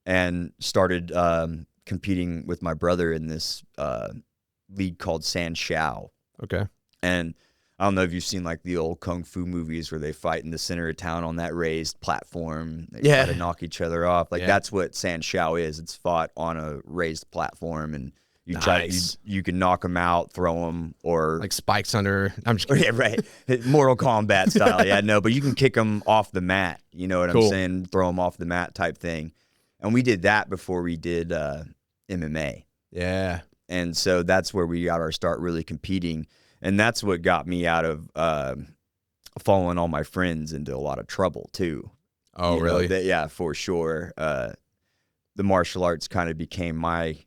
and started competing with my brother in this league called Sanshou. Okay. And I don't know if you've seen like the old kung fu movies where they fight in the center of town on that raised platform. They try to knock each other off. Like that's what Sanshou is. It's fought on a raised platform, and you can knock them out, throw them, or like spikes under. I'm just kidding. Yeah, right. Mortal Kombat style. Yeah, no, but you can kick them off the mat. You know what I'm saying? Throw them off the mat type thing. And we did that before we did MMA. Yeah. And so that's where we got our start really competing. And that's what got me out of following all my friends into a lot of trouble too. Oh, really? Yeah, for sure. The martial arts kind of became my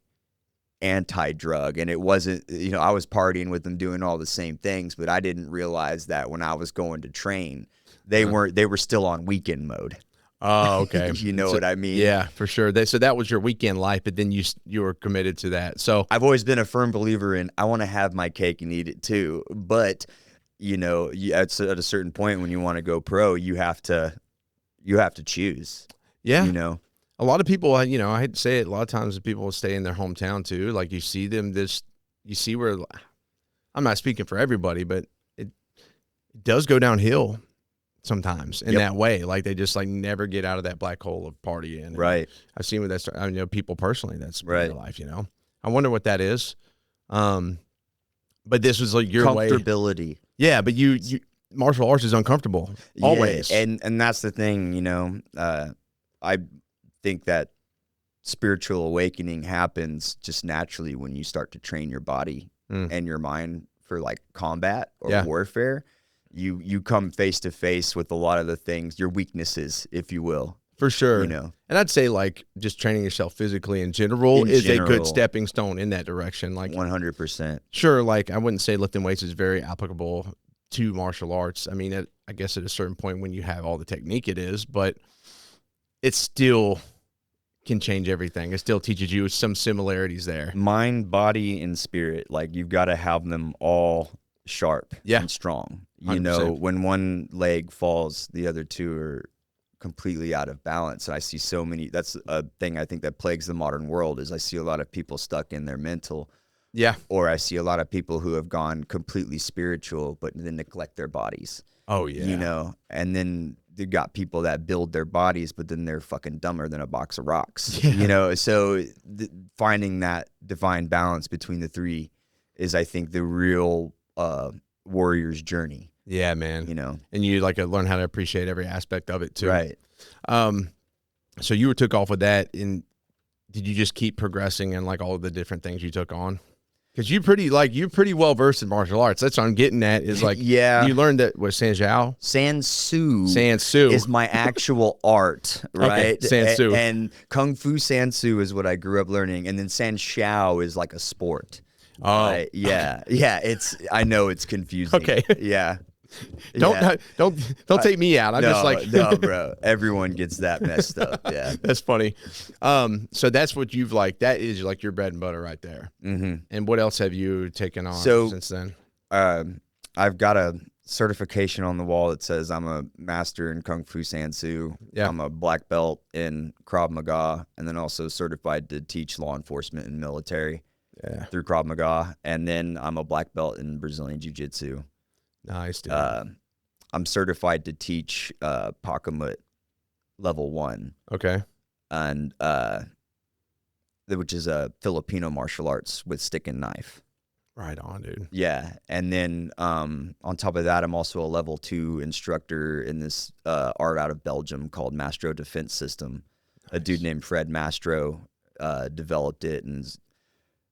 anti-drug, and it wasn't, I was partying with them doing all the same things, but I didn't realize that when I was going to train, they were still on weekend mode. Oh, okay. You know what I mean? Yeah, for sure. So that was your weekend life, but then you were committed to that. So I've always been a firm believer in I want to have my cake and eat it too. But at a certain point when you want to go pro, you have to choose. Yeah. A lot of people, I hate to say it, a lot of times people will stay in their hometown too. Like you see them, you see where, I'm not speaking for everybody, but it does go downhill sometimes in that way. Like they just like never get out of that black hole of partying. And Right. I've seen with that. I know people personally that's in their life, you know. I wonder what that is. But this was like your way. Comfortability. Yeah, but you martial arts is uncomfortable always. And that's the thing, you know. I think that spiritual awakening happens just naturally when you start to train your body and your mind for like combat or warfare. You come face to face with a lot of the things, your weaknesses, if you will. For sure. You know. And I'd say like just training yourself physically in general is a good stepping stone in that direction. Like 100%. Sure, like I wouldn't say lifting weights is very applicable to martial arts. I mean, I guess at a certain point when you have all the technique it is, but it still can change everything. It still teaches you some similarities there. Mind, body, and spirit. Like you've got to have them all sharp and strong. You 100%. know, when one leg falls, the other two are completely out of balance. And I see so many, that's a thing I think that plagues the modern world, is I see a lot of people stuck in their mental. Yeah. Or I see a lot of people who have gone completely spiritual, but then neglect their bodies. Oh, yeah. You know, and then you got people that build their bodies, but then they're fucking dumber than a box of rocks. You know, so finding that divine balance between the three is, I think, the real warrior's journey. Yeah, man. You know, and you like learn how to appreciate every aspect of it too. Right. So you took off with that, and did you just keep progressing in like all of the different things you took on? Because you're pretty well versed in martial arts. That's what I'm getting at. Is like you learned that was Sanshou. Sanshou is my actual art, right? Okay, Sanshou. And Kung Fu Sanshou is what I grew up learning, and then Sanshou is like a sport. Oh, yeah. It's I know it's confusing. Okay, yeah. Don't take me out. I'm just like no, bro. Everyone gets that messed up. Yeah, that's funny. So that's what you've like. That is like your bread and butter right there. Mm-hmm. And what else have you taken on since then? I've got a certification on the wall that says I'm a master in Kung Fu Sanshou. Yeah. I'm a black belt in Krav Maga, and then also certified to teach law enforcement and military. Yeah. Through Krav Maga, and then I'm a black belt in Brazilian Jiu-Jitsu. Nice, dude. I'm certified to teach Pakamut level 1. Okay. And which is a Filipino martial arts with stick and knife. Right on, dude. Yeah. And then on top of that, I'm also a level 2 instructor in this art out of Belgium called Mastro Defense System. Nice. A dude named Fred Mastro developed it and is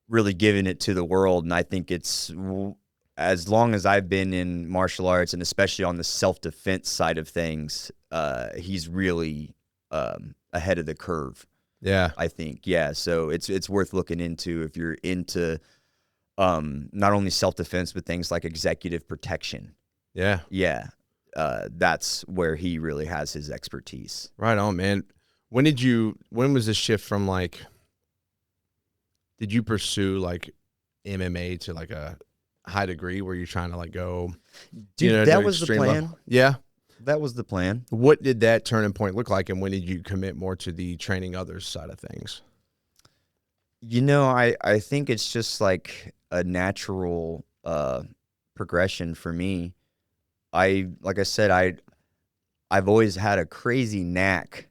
really giving it to the world. And I think it's, as long as I've been in martial arts, and especially on the self-defense side of things, he's really ahead of the curve. Yeah, I think. Yeah, so it's worth looking into if you're into not only self-defense but things like executive protection. Yeah, that's where he really has his expertise. Right on, man. When was this shift from like? Did you pursue like MMA to like a high degree where you're trying to like go? Dude, that was the plan. Level? Yeah, that was the plan. What did that turning point look like, and when did you commit more to the training others side of things? You know, I think it's just like a natural progression for me. Like I said, I've always had a crazy knack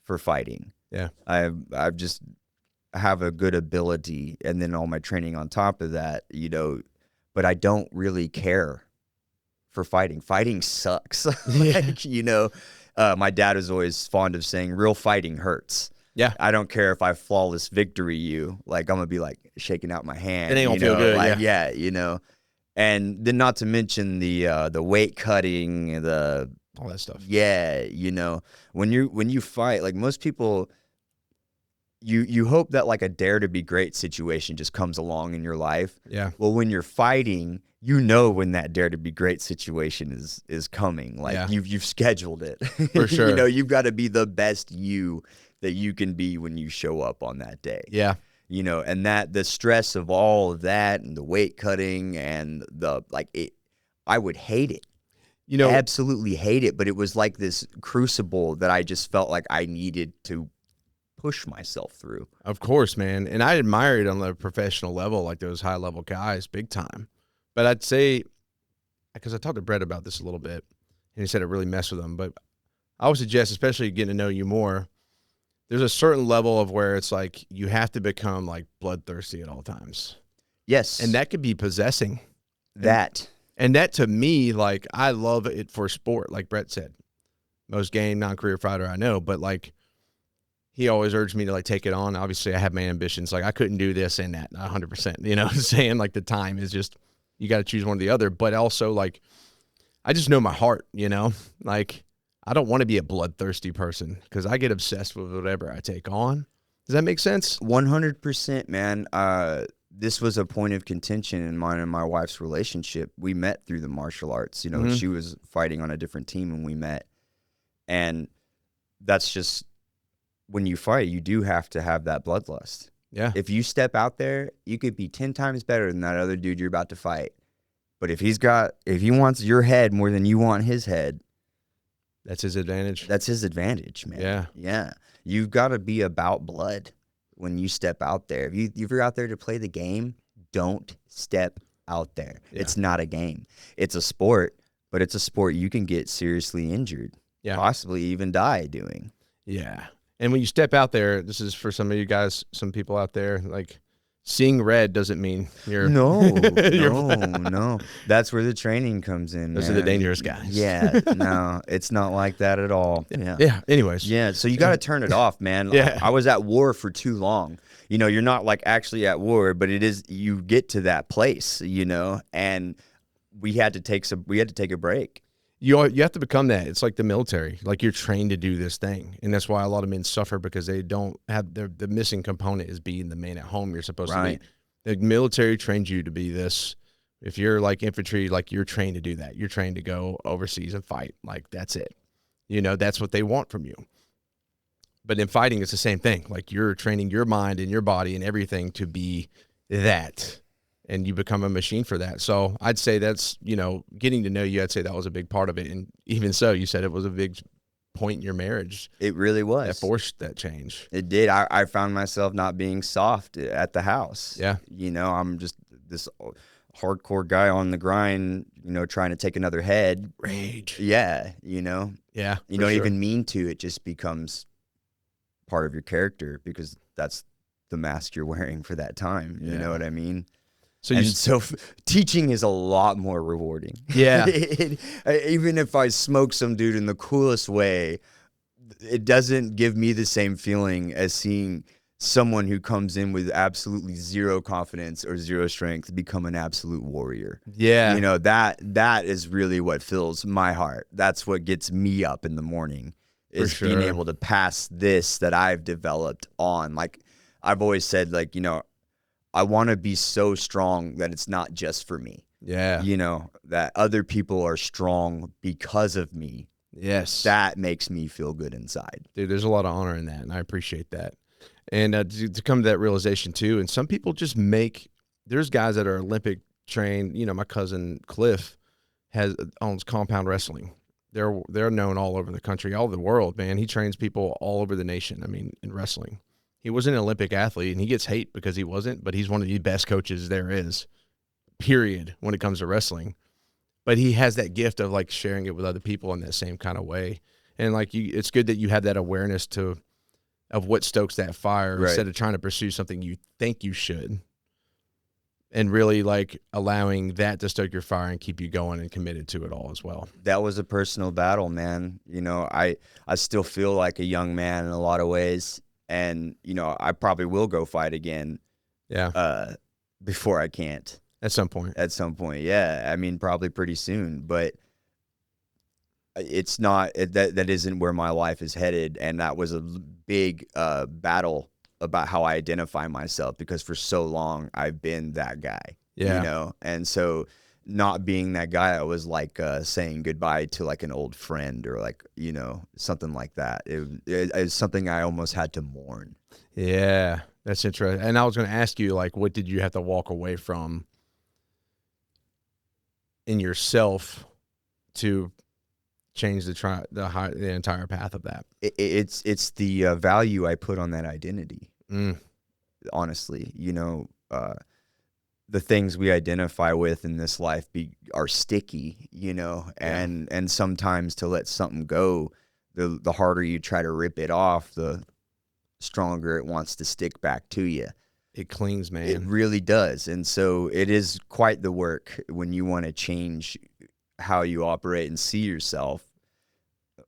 for fighting. Yeah, I've just have a good ability, and then all my training on top of that, you know, but I don't really care for fighting. Fighting sucks. Like, you know, my dad was always fond of saying real fighting hurts. Yeah. I don't care if I flawless victory you, like I'm gonna be like shaking out my hand. It ain't gonna feel good. Like, yeah, you know. And then not to mention the weight cutting, all that stuff. Yeah, you know, when you fight, like most people, you hope that like a dare to be great situation just comes along in your life. Yeah. Well, when you're fighting, you know when that dare to be great situation is coming. Like you've scheduled it. For sure. You know, you've got to be the best you that you can be when you show up on that day. Yeah. You know, and that the stress of all of that and the weight cutting and I would hate it. You know, absolutely hate it. But it was like this crucible that I just felt like I needed to push myself through. Of course, man. And I admire it on the professional level, like those high level guys, big time. But I'd say, because I talked to Brett about this a little bit, And he said it really messed with him. But I would suggest, especially getting to know you more, there's a certain level of where it's like you have to become like bloodthirsty at all times. Yes. And that could be possessing. That. And that to me, like, I love it for sport, like Brett said. Most game, non-career fighter I know, but like he always urged me to like take it on. Obviously, I have my ambitions. Like I couldn't do this and that 100%. You know what I'm saying? Like the time is just, you got to choose one or the other. But also like, I just know my heart, you know? Like I don't want to be a bloodthirsty person because I get obsessed with whatever I take on. Does that make sense? 100%, man. This was a point of contention in mine and my wife's relationship. We met through the martial arts. You know, she was fighting on a different team when we met. And that's just, when you fight, you do have to have that bloodlust. Yeah. If you step out there, you could be 10 times better than that other dude you're about to fight. But if he wants your head more than you want his head, that's his advantage. That's his advantage, man. Yeah. Yeah. You've got to be about blood when you step out there. If you're out there to play the game, don't step out there. Yeah. It's not a game. It's a sport, but it's a sport you can get seriously injured. Yeah. Possibly even die doing. Yeah. And when you step out there, this is for some of you guys, some people out there, like seeing red doesn't mean you're no. That's where the training comes in. Those are the dangerous guys. Yeah, no, it's not like that at all. Yeah. Yeah. Anyways. Yeah. So you got to turn it off, man. Yeah. I was at war for too long. You know, you're not like actually at war, but it is. You get to that place, you know, and we had to take a break. You have to become that. It's like the military. Like you're trained to do this thing. And that's why a lot of men suffer, because they don't have the missing component is being the man at home you're supposed to be. The military trains you to be this. If you're like infantry, like you're trained to do that. You're trained to go overseas and fight. Like that's it. You know, that's what they want from you. But in fighting, it's the same thing. Like you're training your mind and your body and everything to be that. And you become a machine for that. So I'd say that's, you know, getting to know you, I'd say that was a big part of it. And even so, you said it was a big point in your marriage. It really was. That forced that change. It did. I found myself not being soft at the house. Yeah. You know, I'm just this hardcore guy on the grind, you know, trying to take another head. Rage. Yeah. You know? Yeah. You don't even mean to. It just becomes part of your character because that's the mask you're wearing for that time. You know what I mean? So teaching is a lot more rewarding. Yeah. Even if I smoke some dude in the coolest way, it doesn't give me the same feeling as seeing someone who comes in with absolutely zero confidence or zero strength become an absolute warrior. Yeah. You know, that is really what fills my heart. That's what gets me up in the morning, is being able to pass this that I've developed on. Like I've always said, like, you know, I want to be so strong that it's not just for me. Yeah. You know, that other people are strong because of me. Yes. That makes me feel good inside. Dude, there's a lot of honor in that, and I appreciate that. And to come to that realization too, and some people just there's guys that are Olympic trained. You know, my cousin Cliff owns Compound Wrestling. They're known all over the country, all over the world, man. He trains people all over the nation, I mean, in wrestling. He wasn't an Olympic athlete, and he gets hate because he wasn't, but he's one of the best coaches there is, period, when it comes to wrestling. But he has that gift of, like, sharing it with other people in that same kind of way. And, like, it's good that you have that awareness of what stokes that fire instead of trying to pursue something you think you should, and really, like, allowing that to stoke your fire and keep you going and committed to it all as well. That was a personal battle, man. You know, I still feel like a young man in a lot of ways. And, you know, I probably will go fight again. Yeah. Before I can't. At some point. Yeah. I mean, probably pretty soon. But it's not, that isn't where my life is headed. And that was a big battle about how I identify myself, because for so long I've been that guy. Yeah. You know? And so not being that guy, I was like saying goodbye to like an old friend, or like, you know, something like that. It's something I almost had to mourn. Yeah, that's interesting. And I was going to ask you, like, what did you have to walk away from in yourself to change the entire path of that? It's the value I put on that identity. Honestly, you know, the things we identify with in this life are sticky, you know, and sometimes to let something go, the harder you try to rip it off, the stronger it wants to stick back to you. It clings, man. It really does. And so it is quite the work when you want to change how you operate and see yourself.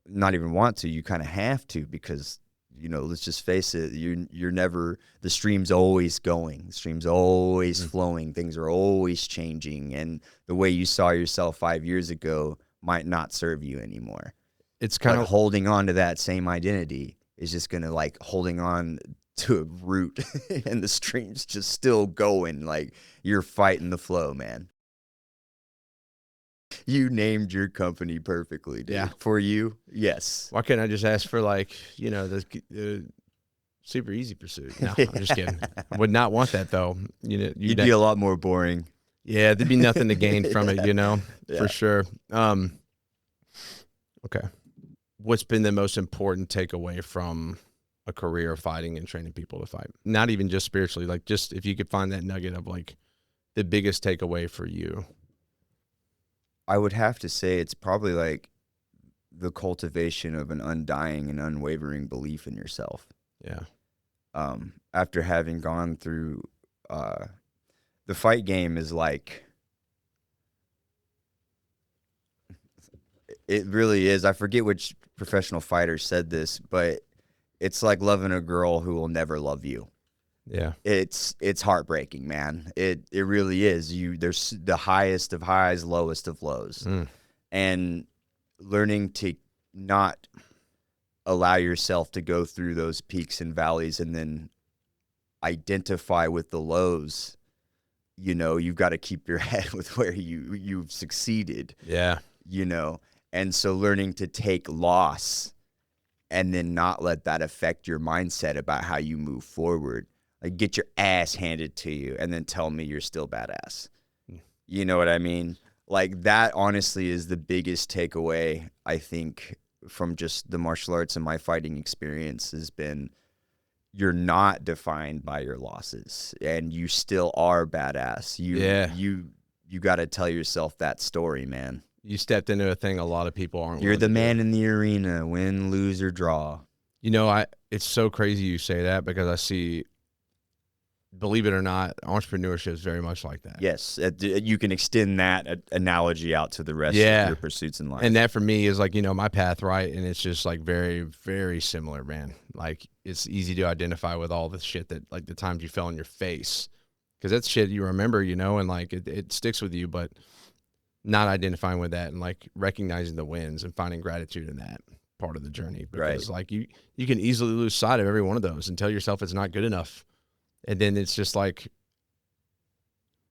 Not even want to, you kind of have to, because, you know, let's just face it, you're never, the stream's always going, the stream's always flowing, things are always changing, and the way you saw yourself 5 years ago might not serve you anymore. It's kind of holding on to that same identity is just going to like holding on to a root and the stream's just still going, like you're fighting the flow, man. You named your company perfectly, dude. Yeah. For you, yes. Why can't I just ask for, like, you know, the super easy pursuit? No, I'm just kidding. I would not want that, though. You know, you'd be a lot more boring. Yeah, there'd be nothing to gain from it, you know, for sure. Okay. What's been the most important takeaway from a career of fighting and training people to fight? Not even just spiritually, like just if you could find that nugget of like the biggest takeaway for you. I would have to say it's probably like the cultivation of an undying and unwavering belief in yourself. Yeah. After having gone through, the fight game is like, it really is. I forget which professional fighter said this, but it's like loving a girl who will never love you. Yeah. It's heartbreaking, man. It really is. There's the highest of highs, lowest of lows. And learning to not allow yourself to go through those peaks and valleys and then identify with the lows. You know, you've got to keep your head with where you've succeeded. Yeah. You know, and so learning to take loss and then not let that affect your mindset about how you move forward. Like, get your ass handed to you and then tell me you're still badass. You know what I mean? Like, that honestly is the biggest takeaway, I think, from just the martial arts and my fighting experience has been, you're not defined by your losses and you still are badass. You got to tell yourself that story, man. You stepped into a thing a lot of people aren't. You're the man in the arena, win, lose, or draw. You know, it's so crazy you say that because I see, believe it or not, entrepreneurship is very much like that. Yes, you can extend that analogy out to the rest of your pursuits in life. And that for me is like, you know, my path, right? And it's just like very, very similar, man. Like, it's easy to identify with all the shit that, like, the times you fell on your face, because that's shit you remember, you know, and like it sticks with you, but not identifying with that and like recognizing the wins and finding gratitude in that part of the journey. Because like you can easily lose sight of every one of those and tell yourself it's not good enough. And then it's just like,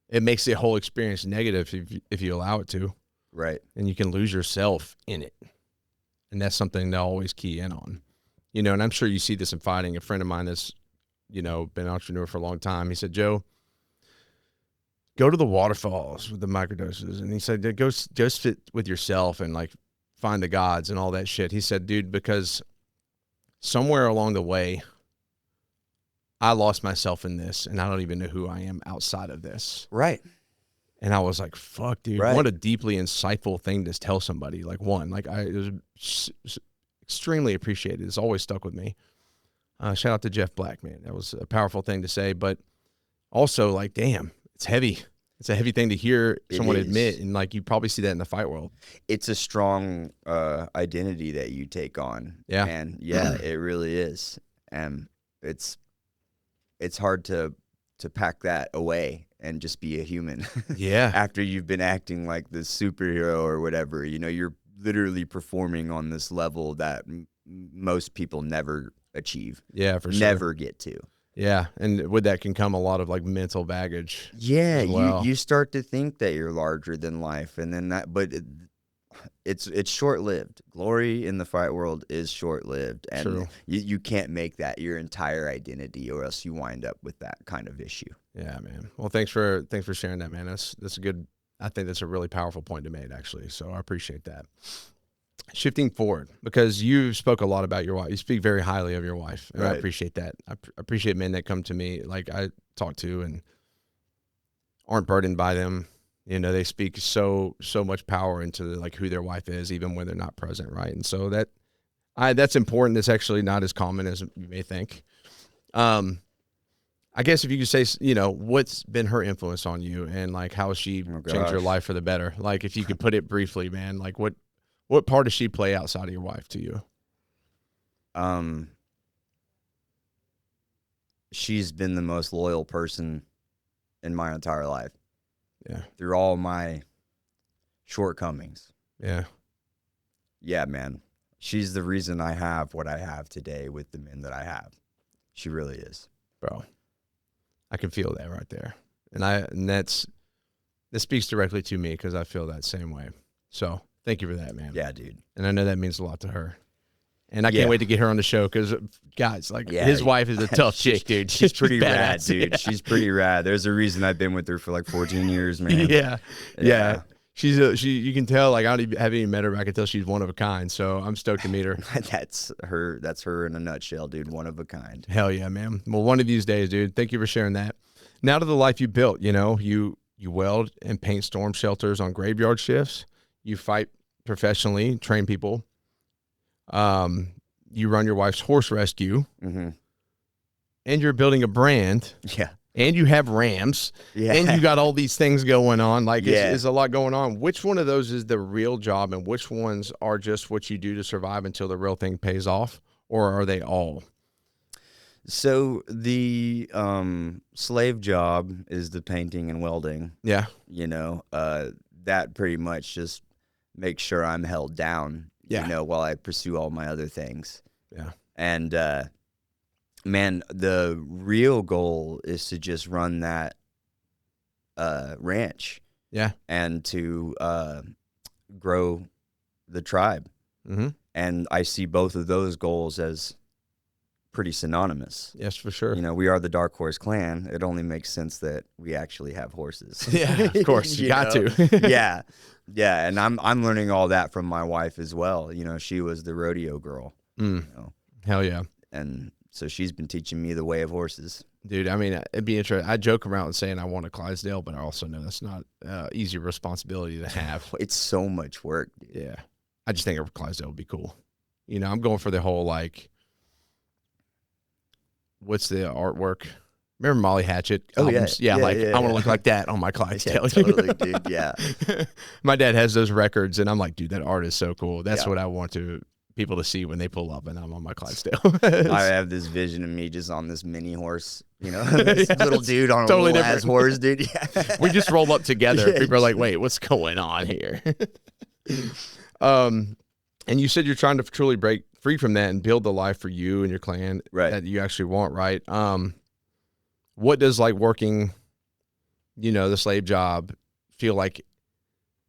it makes the whole experience negative if you allow it to. Right. And you can lose yourself in it. And that's something to always key in on. You know, and I'm sure you see this in fighting. A friend of mine that's, you know, been an entrepreneur for a long time. He said, Joe, go to the waterfalls with the microdoses. And he said, go sit with yourself and like find the gods and all that shit. He said, dude, because somewhere along the way, I lost myself in this and I don't even know who I am outside of this. Right. And I was like, fuck, dude, what a deeply insightful thing to tell somebody. Like, it was extremely appreciated. It's always stuck with me. Shout out to Jeff Black, man. That was a powerful thing to say, but also like, damn, it's heavy. It's a heavy thing to hear someone admit. And like, you probably see that in the fight world. It's a strong identity that you take on. Yeah. And yeah, it really is. And it's hard to pack that away and just be a human. Yeah. After you've been acting like the superhero or whatever, you know, you're literally performing on this level that most people never achieve. Yeah, for sure. Never get to. Yeah, and with that can come a lot of like mental baggage. Yeah, you start to think that you're larger than life, and then but it's short-lived. Glory in the fight world is short-lived, and you can't make that your entire identity, or else you wind up with that kind of issue. Yeah, man. Well, thanks for sharing that, man. That's a good. I think that's a really powerful point to make, actually. So I appreciate that. Shifting forward, because you spoke a lot about your wife. You speak very highly of your wife, and I appreciate that. I appreciate men that come to me, like I talk to, and aren't burdened by them. You know, they speak so much power into like who their wife is, even when they're not present, right? And so that's important. It's actually not as common as you may think. I guess if you could say, you know, what's been her influence on you, and like how has she changed your life for the better? Like if you could put it briefly, man, like what part does she play outside of your wife to you? She's been the most loyal person in my entire life. Yeah. Through all my shortcomings. Yeah. Yeah, man. She's the reason I have what I have today with the men that I have. She really is. Bro, I can feel that right there. And this speaks directly to me because I feel that same way. So thank you for that, man. Yeah, dude. And I know that means a lot to her. And I can't wait to get her on the show because, guys, like his wife is a tough chick, dude. She's pretty rad, dude. Yeah. She's pretty rad. There's a reason I've been with her for like 14 years, man. Yeah. You can tell, like, I haven't even met her, but I can tell she's one of a kind. So I'm stoked to meet her. That's her in a nutshell, dude. One of a kind. Hell yeah, man. Well, one of these days, dude. Thank you for sharing that. Now to the life you built. You know, you weld and paint storm shelters on graveyard shifts. You fight professionally, train people. You run your wife's horse rescue, and you're building a brand. Yeah. And you have Rams, and you got all these things going on. Like, it's a lot going on. Which one of those is the real job, and which ones are just what you do to survive until the real thing pays off, or are they all? So the slave job is the painting and welding. Yeah. You know, that pretty much just makes sure I'm held down, you know, while I pursue all my other things. Yeah. And, man, the real goal is to just run that ranch. Yeah. And to grow the tribe. Mm-hmm. And I see both of those goals as pretty synonymous. Yes, for sure. You know, we are the Dark Horse Clan. It only makes sense that we actually have horses. Yeah, of course. you got know? to. Yeah. Yeah. And I'm learning all that from my wife as well. You know, she was the rodeo girl. You know? Hell yeah. And so she's been teaching me the way of horses. Dude, I mean, it'd be interesting. I joke around saying I want a Clydesdale, but I also know that's not easy responsibility to have. It's so much work. Dude. Yeah. I just think a Clydesdale would be cool. You know, I'm going for the whole, like, what's the artwork? Remember Molly Hatchet albums? Yeah, I want to look like that on my Clydesdale. Yeah, totally, dude. Yeah. My dad has those records, and I'm like, dude, that art is so cool. That's what I want people to see when they pull up and I'm on my Clydesdale. I have this vision of me just on this mini horse, you know, this little dude on totally a little ass horse, dude. Yeah. We just roll up together. People are like, wait, what's going on here? And you said you're trying to truly break free from that and build the life for you and your clan that you actually want, right? What does like working, you know, the slave job feel like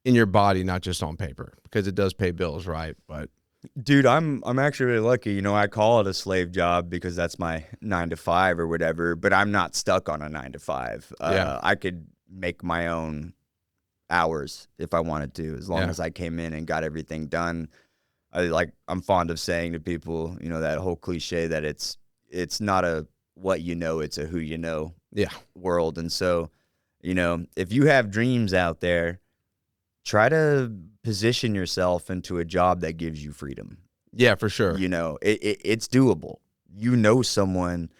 in your body, not just on paper? Because it does pay bills, right? But dude, I'm actually really lucky. You know, I call it a slave job because that's my 9 to 5 or whatever, but I'm not stuck on a 9 to 5. I could make my own hours if I wanted to, as long as I came in and got everything done. I'm fond of saying to people, you know, that whole cliche that it's not a what you know, it's a who you know world. And so, you know, if you have dreams out there, try to position yourself into a job that gives you freedom. Yeah, for sure. You know, it's doable. You know someone,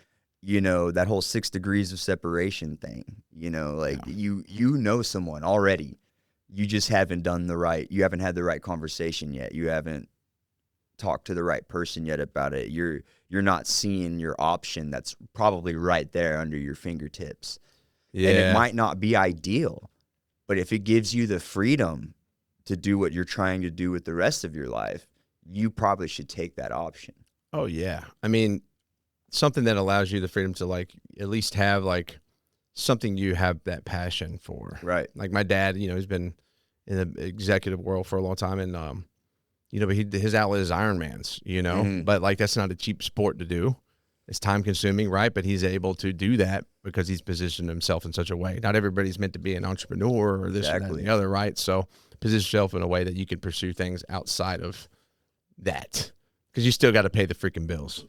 you know, that whole 6 degrees of separation thing, you know, like you know someone already. You just haven't you haven't had the right conversation yet. You haven't talked to the right person yet about it. You're not seeing your option that's probably right there under your fingertips. Yeah. And it might not be ideal, but if it gives you the freedom to do what you're trying to do with the rest of your life, you probably should take that option. Oh yeah. I mean, something that allows you the freedom to like at least have like something you have that passion for. Right. Like my dad, you know, he's been in the executive world for a long time, and you know, but his outlet is Ironmans, you know, but like that's not a cheap sport to do. It's time consuming, right? But he's able to do that because he's positioned himself in such a way. Not everybody's meant to be an entrepreneur or this or that and the other, right? So position yourself in a way that you can pursue things outside of that, because you still got to pay the freaking bills.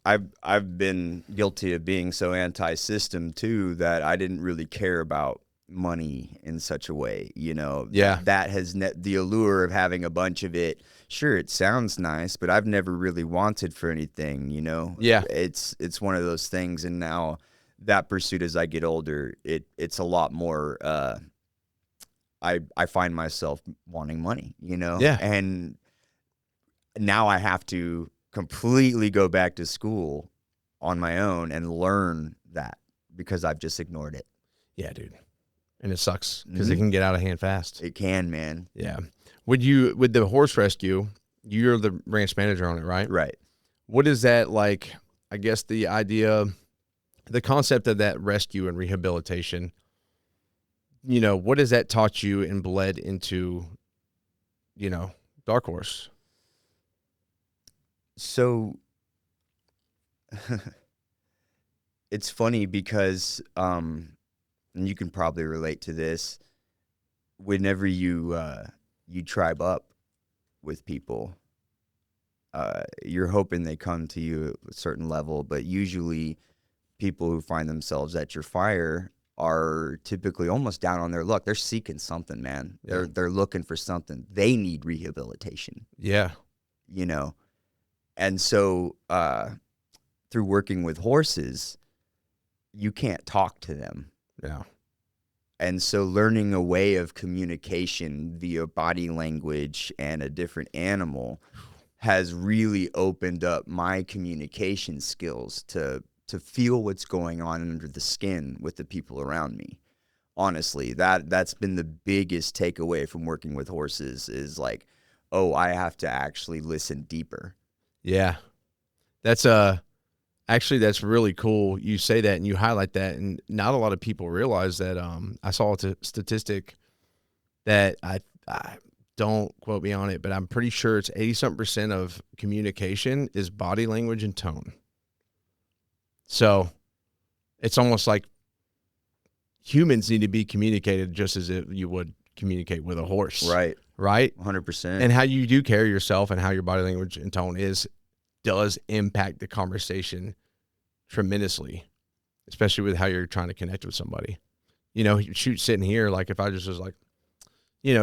I've been guilty of being so anti-system too that I didn't really care about money in such a way, Yeah. that has the allure of having a bunch of it. Sure, it sounds nice, but I've never really wanted for anything, Yeah. It's one of those things. And now that pursuit, as I get older, it's a lot more, I find myself wanting money, Yeah. and now I have to completely go back to school on my own and learn that because I've just ignored it. Yeah, dude. And it sucks because it can get out of hand fast. It can, man. Yeah. With the horse rescue, you're the ranch manager on it, right? Right. What is that like? I guess the idea, the concept of that rescue and rehabilitation, what has that taught you and bled into, Dark Horse? So it's funny because, and you can probably relate to this, whenever you tribe up with people, you're hoping they come to you at a certain level, but usually people who find themselves at your fire are typically almost down on their luck. They're seeking something, man. Yeah. They're looking for something. They need rehabilitation. Yeah. And so through working with horses, you can't talk to them. Yeah. And so learning a way of communication via body language and a different animal has really opened up my communication skills to feel what's going on under the skin with the people around me. Honestly, that's been the biggest takeaway from working with horses is like, oh, I have to actually listen deeper. Yeah. That's actually that's really cool. You say that and you highlight that, and not a lot of people realize that. I saw a statistic that I don't quote me on it, but I'm pretty sure it's 80-something% of communication is body language and tone. So it's almost like humans need to be communicated just as if you would communicate with a horse. Right. Right? 100%. And how you do carry yourself and how your body language and tone does impact the conversation tremendously, especially with how you're trying to connect with somebody. Shoot, sitting here, like if I just was like,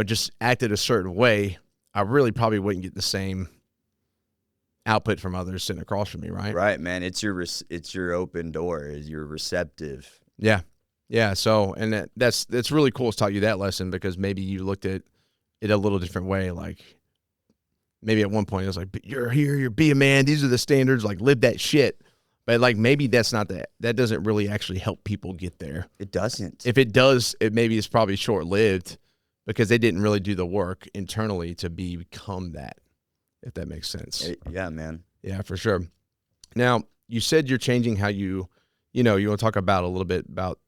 just acted a certain way, I really probably wouldn't get the same output from others sitting across from me, right? Right, man. It's your open door. You're receptive. Yeah. Yeah. So, and that's really cool. It's taught you that lesson because maybe you looked at it a little different way. Like maybe at one point it was like, you're here, you're be a man. These are the standards, like live that shit. But like, maybe that's not that doesn't really actually help people get there. It doesn't. If it does, maybe it's probably short-lived because they didn't really do the work internally to become that, if that makes sense. Yeah, man. Yeah, for sure. Now, you said you're changing how you want to talk about a little bit about,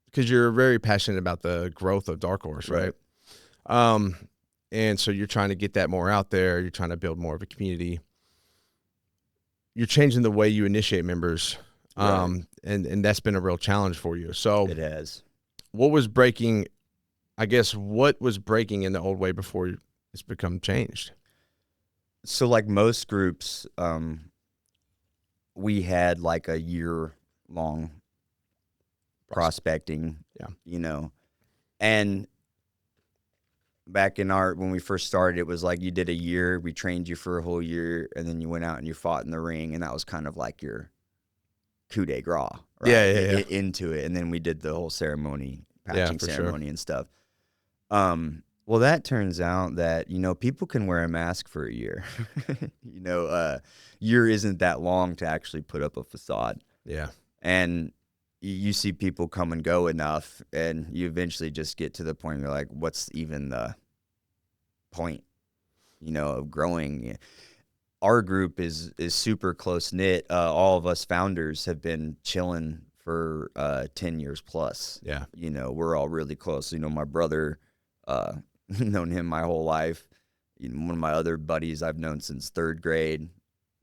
because you're very passionate about the growth of Dark Horse, right? And so you're trying to get that more out there. You're trying to build more of a community. You're changing the way you initiate members. Right. And that's been a real challenge for you. So It has. what was breaking in the old way before it's become changed? So like most groups, we had like a year-long prospecting, and back in when we first started, it was like you did a year, we trained you for a whole year, and then you went out and you fought in the ring, and that was kind of like your coup de grace, right? Yeah. Into it, and then we did the whole ceremony, Yeah, patching for ceremony and stuff. Well, that turns out that, people can wear a mask for a year. Year isn't that long to actually put up a facade. Yeah. And you see people come and go enough, and you eventually just get to the point where you're like, what's even the point, of growing? Our group is super close knit. All of us founders have been chilling for 10 years plus. Yeah. We're all really close. My brother, known him my whole life. One of my other buddies I've known since third grade.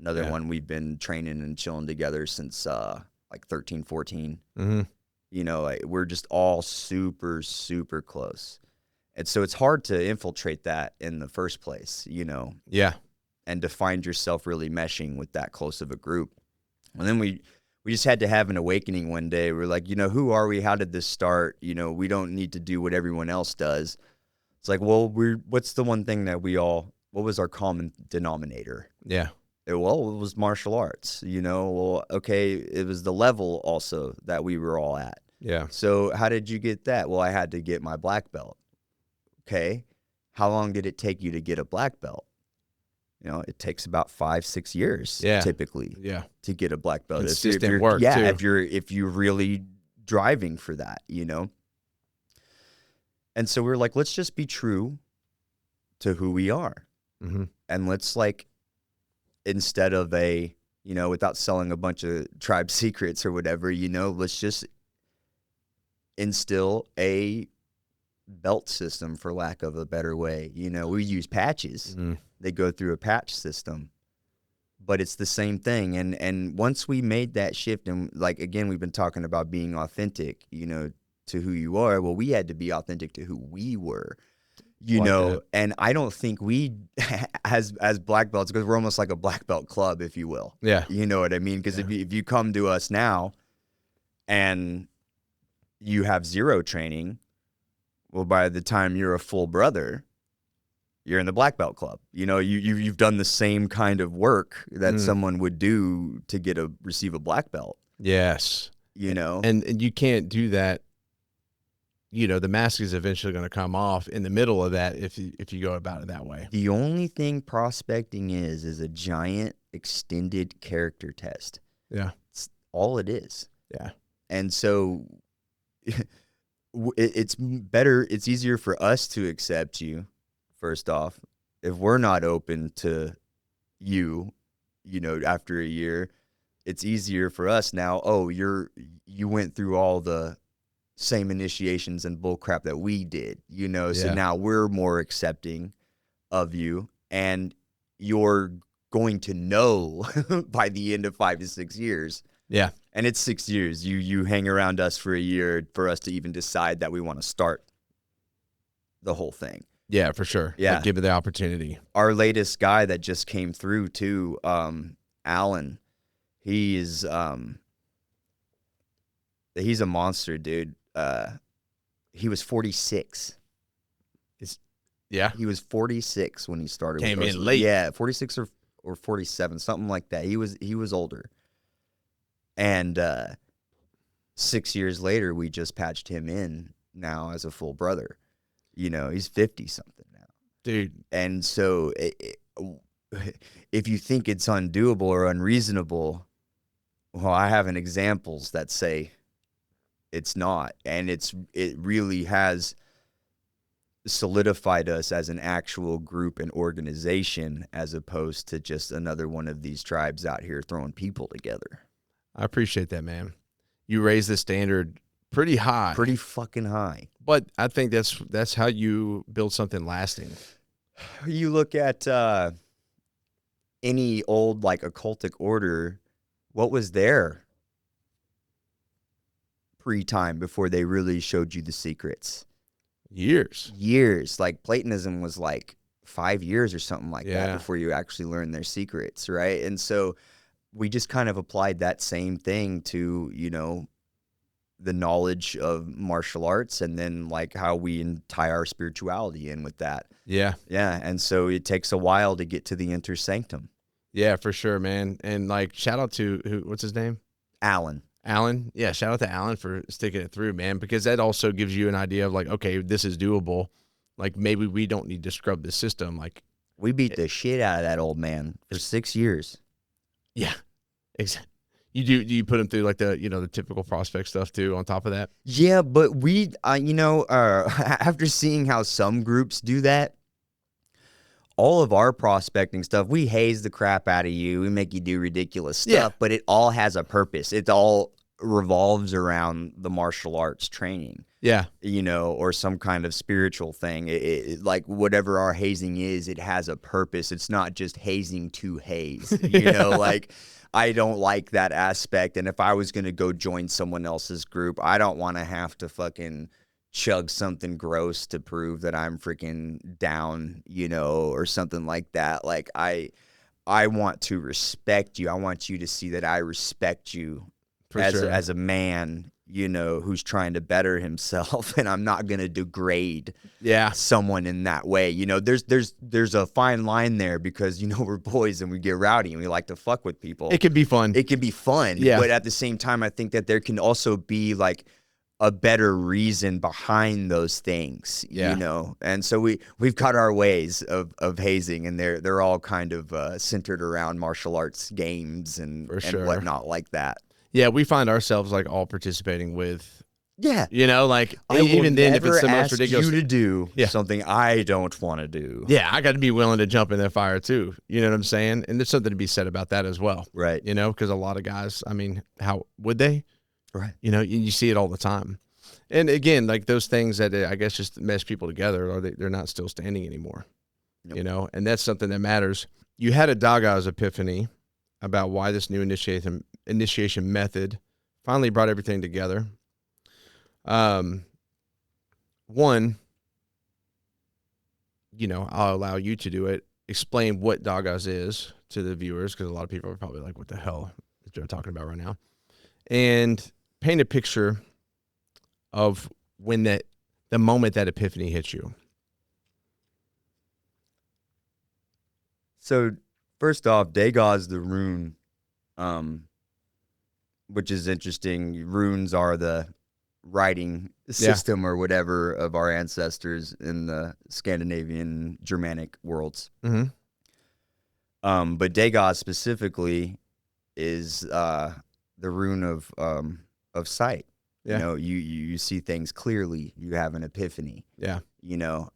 Another one we've been training and chilling together since like 13, 14. Mm-hmm. We're just all super, super close. And so it's hard to infiltrate that in the first place, Yeah. and to find yourself really meshing with that close of a group. And then we we just had to have an awakening one day. We're like, who are we? How did this start? We don't need to do what everyone else does. It's like, well, what's the one thing that what was our common denominator? Yeah. It was martial arts, well, okay. It was the level also that we were all at. Yeah. So how did you get that? Well, I had to get my black belt. Okay. How long did it take you to get a black belt? It takes about 5-6 years typically to get a black belt. Consistent work too. If you're really driving for that, And so we're like, let's just be true to who we are. Mm-hmm. And let's instead of without selling a bunch of tribe secrets or whatever, let's just instill a belt system, for lack of a better way. We use patches. Mm-hmm. They go through a patch system, but it's the same thing. And once we made that shift, and again, we've been talking about being authentic, to who you are. Well, we had to be authentic to who we were, and I don't think we, as black belts, because we're almost like a black belt club, if you will. Yeah. You know what I mean? Because if you come to us now and you have zero training, well, by the time you're a full brother, you're in the black belt club. You've done the same kind of work that someone would do to receive a black belt. Yes. And you can't do that. The mask is eventually going to come off in the middle of that if you go about it that way. The only thing prospecting is a giant extended character test. Yeah. It's all it is. Yeah. And so it's better, it's easier for us to accept you. First off, if we're not open to you, after a year, it's easier for us now. Oh, you went through all the same initiations and bull crap that we did, so now we're more accepting of you, and you're going to know by the end of 5 to 6 years. Yeah. And it's 6 years. You hang around us for a year for us to even decide that we want to start the whole thing. Yeah, for sure. Yeah. Give it the opportunity. Our latest guy that just came through too, Alan, he's a monster, dude. He was 46. He was 46 when he started. Came with us. In late. Yeah, 46 or 47, something like that. He was older. And 6 years later, we just patched him in now as a full brother. He's 50 something now, dude. And so if you think it's undoable or unreasonable, well, I have examples that say it's not, and it really has solidified us as an actual group and organization, as opposed to just another one of these tribes out here throwing people together. I appreciate that, man. You raise the standard pretty high. Pretty fucking high. But I think that's how you build something lasting. You look at any old occultic order, what was their pre-time before they really showed you the secrets? Years. Platonism was 5 years or something like that before you actually learned their secrets, right? And so we just kind of applied that same thing to, the knowledge of martial arts, and then how we tie our spirituality in with that. Yeah. Yeah. And so it takes a while to get to the inner sanctum. Yeah, for sure, man. And shout out to what's his name? Alan. Yeah. Shout out to Alan for sticking it through, man, because that also gives you an idea of okay, this is doable. Maybe we don't need to scrub the system. We beat the shit out of that old man for 6 years. Yeah. Exactly. Do you put him through the typical prospect stuff too on top of that? Yeah, but we after seeing how some groups do that, all of our prospecting stuff, we haze the crap out of you. We make you do ridiculous stuff, but it all has a purpose. It all revolves around the martial arts training. Yeah. Or some kind of spiritual thing. Whatever our hazing is, it has a purpose. It's not just hazing to haze, I don't like that aspect. And if I was going to go join someone else's group, I don't want to have to fucking chug something gross to prove that I'm freaking down, or something like that. I want to respect you. I want you to see that I respect you as a man, you know, who's trying to better himself, and I'm not going to degrade someone in that way. You know, there's a fine line there because, you know, we're boys and we get rowdy and we like to fuck with people. It can be fun. It can be fun. Yeah. But at the same time, I think that there can also be like a better reason behind those things, you know? And so we've got our ways of hazing, and they're all kind of centered around martial arts games and whatnot like that. Yeah, we find ourselves like all participating with. Yeah, you know, like I even then, if it's the most ask ridiculous, you to do something I don't want to do. Yeah, I got to be willing to jump in that fire too. You know what I'm saying? And there's something to be said about that as well, right? You know, because a lot of guys, I mean, how would they? Right. You know, you see it all the time. And again, like those things that I guess just mesh people together, or they're not still standing anymore. Nope. You know, and that's something that matters. You had a Dagaz epiphany about why this new initiation method finally brought everything together. One, you know, I'll allow you to do it. Explain what Dagaz is to the viewers, because a lot of people are probably like, what the hell is Joe talking about right now? And paint a picture of when the moment that epiphany hits you. So first off, Dagaz the rune, which is interesting. Runes are the writing system or whatever of our ancestors in the Scandinavian Germanic worlds. Mm-hmm. But Dagaz specifically is the rune of sight. Yeah. You know, you see things clearly. You have an epiphany. Yeah. You know,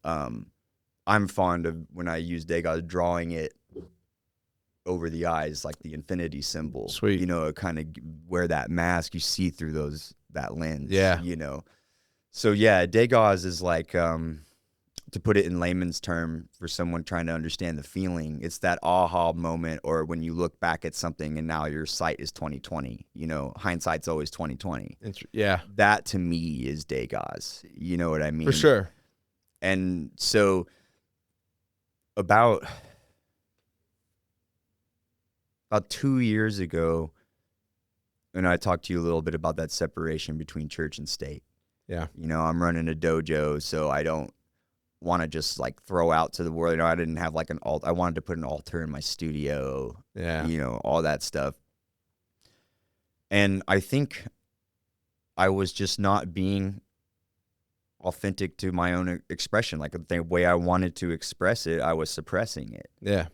I'm fond of, when I use Dagaz, drawing it over the eyes, like the infinity symbol. Sweet. You know, kind of wear that mask, you see through that lens. Yeah. You know, so yeah, Dagaz is like, to put it in layman's term for someone trying to understand the feeling, it's that aha moment, or when you look back at something and now your sight is 20/20. You know, hindsight's always 20/20. Yeah. That to me is Dagaz. You know what I mean? For sure. And so about 2 years ago, and I talked to you a little bit about that separation between church and state. Yeah. You know, I'm running a dojo, so I don't want to just like throw out to the world. You know, I didn't have like I wanted to put an altar in my studio. Yeah. You know, all that stuff. And I think I was just not being authentic to my own expression. Like the way I wanted to express it, I was suppressing it. Yeah.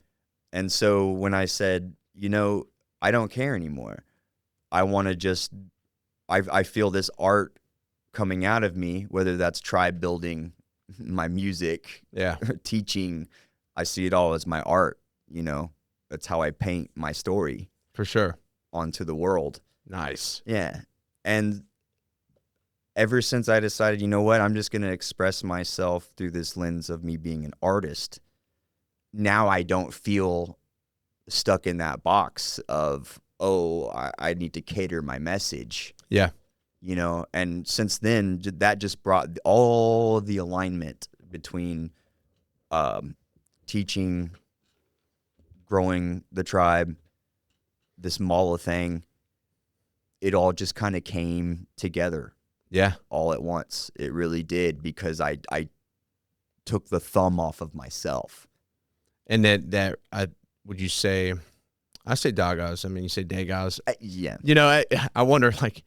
And so when I said, you know, I don't care anymore. I want to just, I feel this art coming out of me, whether that's tribe building, my music, teaching. I see it all as my art, you know. That's how I paint my story. For sure. Onto the world. Nice. Yeah. And ever since I decided, you know what, I'm just going to express myself through this lens of me being an artist, now I don't feel stuck in that box of, oh, I need to cater my message. Yeah. You know, and since then, that just brought all the alignment between teaching, growing the tribe, this mala thing. It all just kind of came together. Yeah. All at once. It really did, because I took the thumb off of myself. And would you say, I say Dagaz. I mean, you say Dagaz. Yeah. You know, I wonder, like,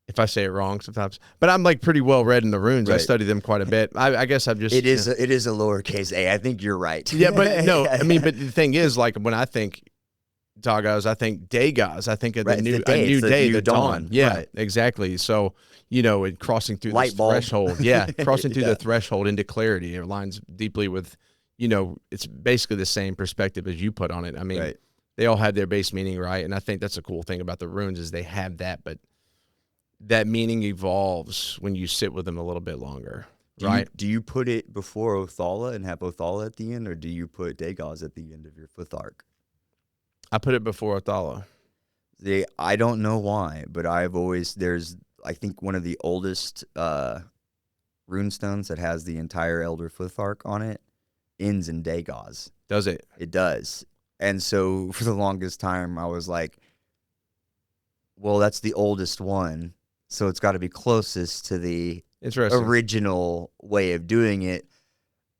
if I say it wrong sometimes, but I'm like pretty well read in the runes. Right. I study them quite a bit. I guess I'm just. It is a lowercase a. I think you're right. Yeah, but no, I mean, but the thing is, like, when I think Dagaz, I think Dagaz. I think of a new day, the dawn. Yeah, right. Exactly. So, you know, and crossing through the threshold. Yeah, crossing through the threshold into clarity. It aligns deeply with, you know, it's basically the same perspective as you put on it. I mean, they all have their base meaning, right? And I think that's a cool thing about the runes is they have that, but that meaning evolves when you sit with them a little bit longer, right? Do you put it before Othala and have Othala at the end, or do you put Dagaz at the end of your fifth arc? I put it before Othala. I don't know why, but there's, I think, one of the oldest rune stones that has the entire Elder Fifth Arc on it ends in Dagaz. Does it? It does. And so for the longest time, I was like, well, that's the oldest one, so it's got to be closest to the original way of doing it.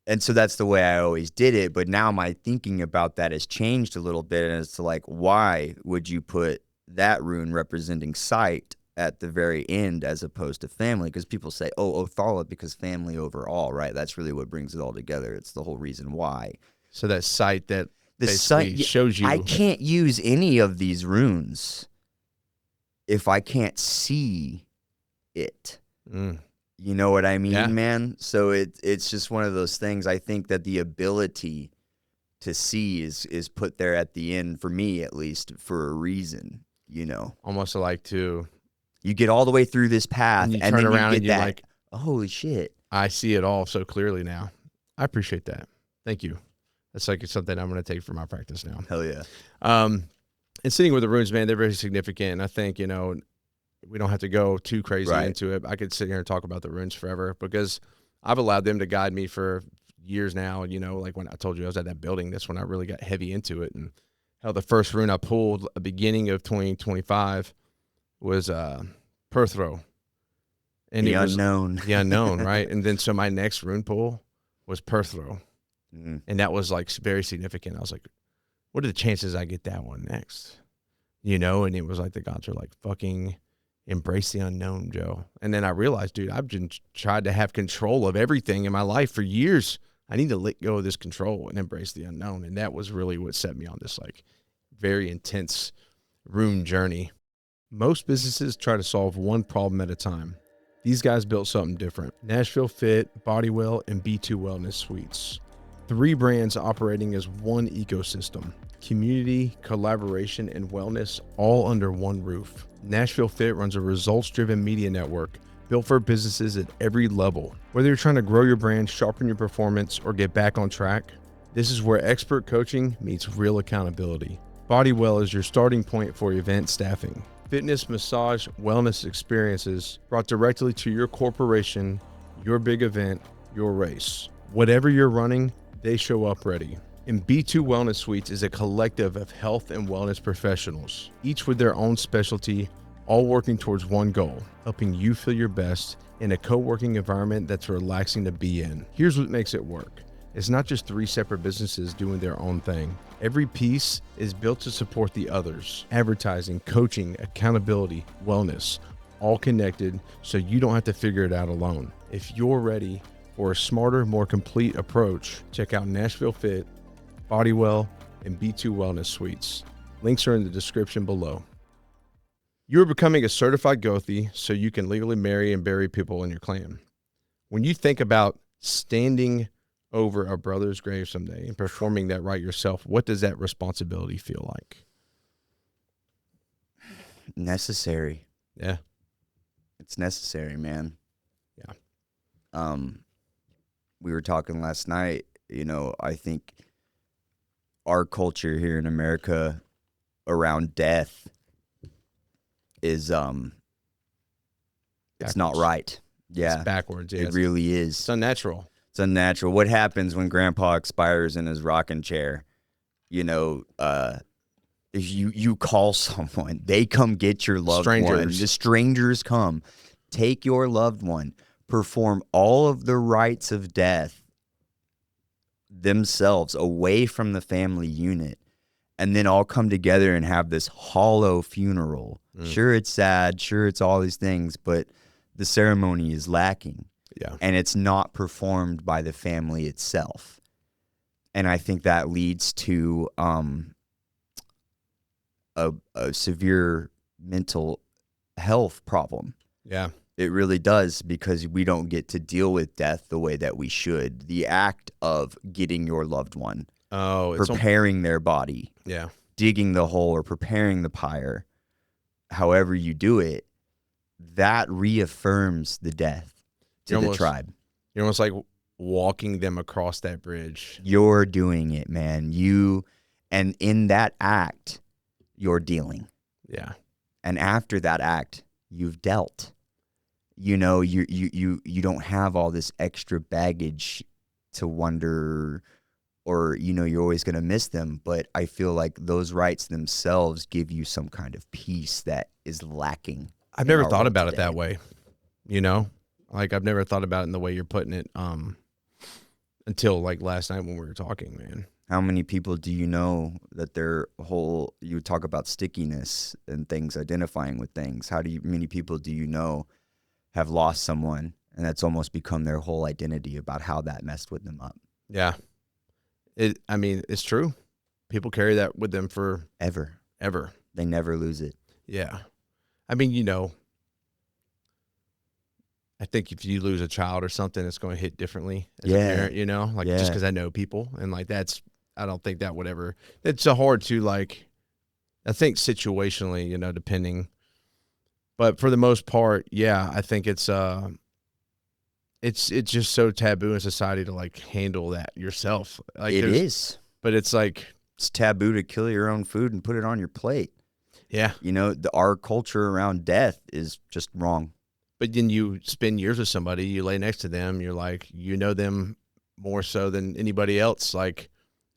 And so that's the way I always did it. But now my thinking about that has changed a little bit as to like, why would you put that rune representing sight at the very end as opposed to family? Because people say, oh, Othala, because family overall, right? That's really what brings it all together. It's the whole reason why. So that sight that the sight shows you. I can't use any of these runes if I can't see it. You know what I mean, man? So it's just one of those things. I think that the ability to see is put there at the end, for me at least, for a reason, you know. Almost like you get all the way through this path, and turn then around you and get you're that, like, oh, holy shit. I see it all so clearly now. I appreciate that. Thank you. That's like something I'm going to take for my practice now. Hell yeah. And sitting with the runes, man, they're very significant. And I think, you know, we don't have to go too crazy into it. I could sit here and talk about the runes forever because I've allowed them to guide me for years now. You know, like when I told you I was at that building, that's when I really got heavy into it. And how the first rune I pulled at the beginning of 2025 was Perthro. And the unknown. The unknown, right? And then so my next rune pull was Perthro. And that was like very significant. I was like, what are the chances I get that one next? You know, and it was like the gods are like, fucking embrace the unknown, Joe. And then I realized, dude, I've been tried to have control of everything in my life for years. I need to let go of this control and embrace the unknown. And that was really what set me on this like very intense rune journey. Most businesses try to solve one problem at a time. These guys built something different. Nashville Fit, Bodywell, and B2 Wellness Suites. 3 brands operating as one ecosystem. Community, collaboration, and wellness all under one roof. Nashville Fit runs a results-driven media network built for businesses at every level. Whether you're trying to grow your brand, sharpen your performance, or get back on track, this is where expert coaching meets real accountability. Bodywell is your starting point for event staffing. Fitness, massage, wellness experiences brought directly to your corporation, your big event, your race. Whatever you're running, they show up ready. And B2 Wellness Suites is a collective of health and wellness professionals, each with their own specialty, all working towards one goal, helping you feel your best in a co-working environment that's relaxing to be in. Here's what makes it work. It's not just 3 separate businesses doing their own thing. Every piece is built to support the others. Advertising, coaching, accountability, wellness, all connected so you don't have to figure it out alone. If you're ready for a smarter, more complete approach, check out Nashville Fit, Bodywell, and B2 Wellness Suites. Links are in the description below. You're becoming a certified Gothi so you can legally marry and bury people in your clan. When you think about standing over a brother's grave someday and performing that rite yourself, what does that responsibility feel like? Necessary. Yeah. It's necessary, man. Yeah. We were talking last night, you know, I think our culture here in America around death is it's not right. Yeah. It's backwards. Yeah. It really is. It's unnatural. It's unnatural. What happens when grandpa expires in his rocking chair? You know, you call someone, they come get your loved one. The strangers come, take your loved one, perform all of the rites of death themselves away from the family unit, and then all come together and have this hollow funeral. Sure, it's sad. Sure, it's all these things, but the ceremony is lacking. Yeah. And it's not performed by the family itself. And I think that leads to a severe mental health problem. Yeah. It really does, because we don't get to deal with death the way that we should. The act of getting your loved one, preparing their body, digging the hole or preparing the pyre, however you do it, that reaffirms the death to the tribe. You're almost like walking them across that bridge. You're doing it, man. And in that act, you're dealing. Yeah. And after that act, you've dealt. You know, you don't have all this extra baggage to wonder or, you know, you're always going to miss them. But I feel like those rites themselves give you some kind of peace that is lacking. I've never thought about it that way, you know? Like, I've never thought about it in the way you're putting it until, like, last night when we were talking, man. How many people do you know that their whole, you talk about stickiness and things, identifying with things. Many people do you know have lost someone and that's almost become their whole identity about how that messed with them up? Yeah. I mean, it's true. People carry that with them for Ever. They never lose it. Yeah. I mean, you know, I think if you lose a child or something, it's going to hit differently as a parent, you know, like just because I know people and like I don't think that would ever, it's so hard to like, I think situationally, you know, depending, but for the most part, yeah, I think it's just so taboo in society to like handle that yourself. Like it is, but it's like, it's taboo to kill your own food and put it on your plate. Yeah. You know, our culture around death is just wrong. But then you spend years with somebody, you lay next to them, you're like, you know them more so than anybody else. Like,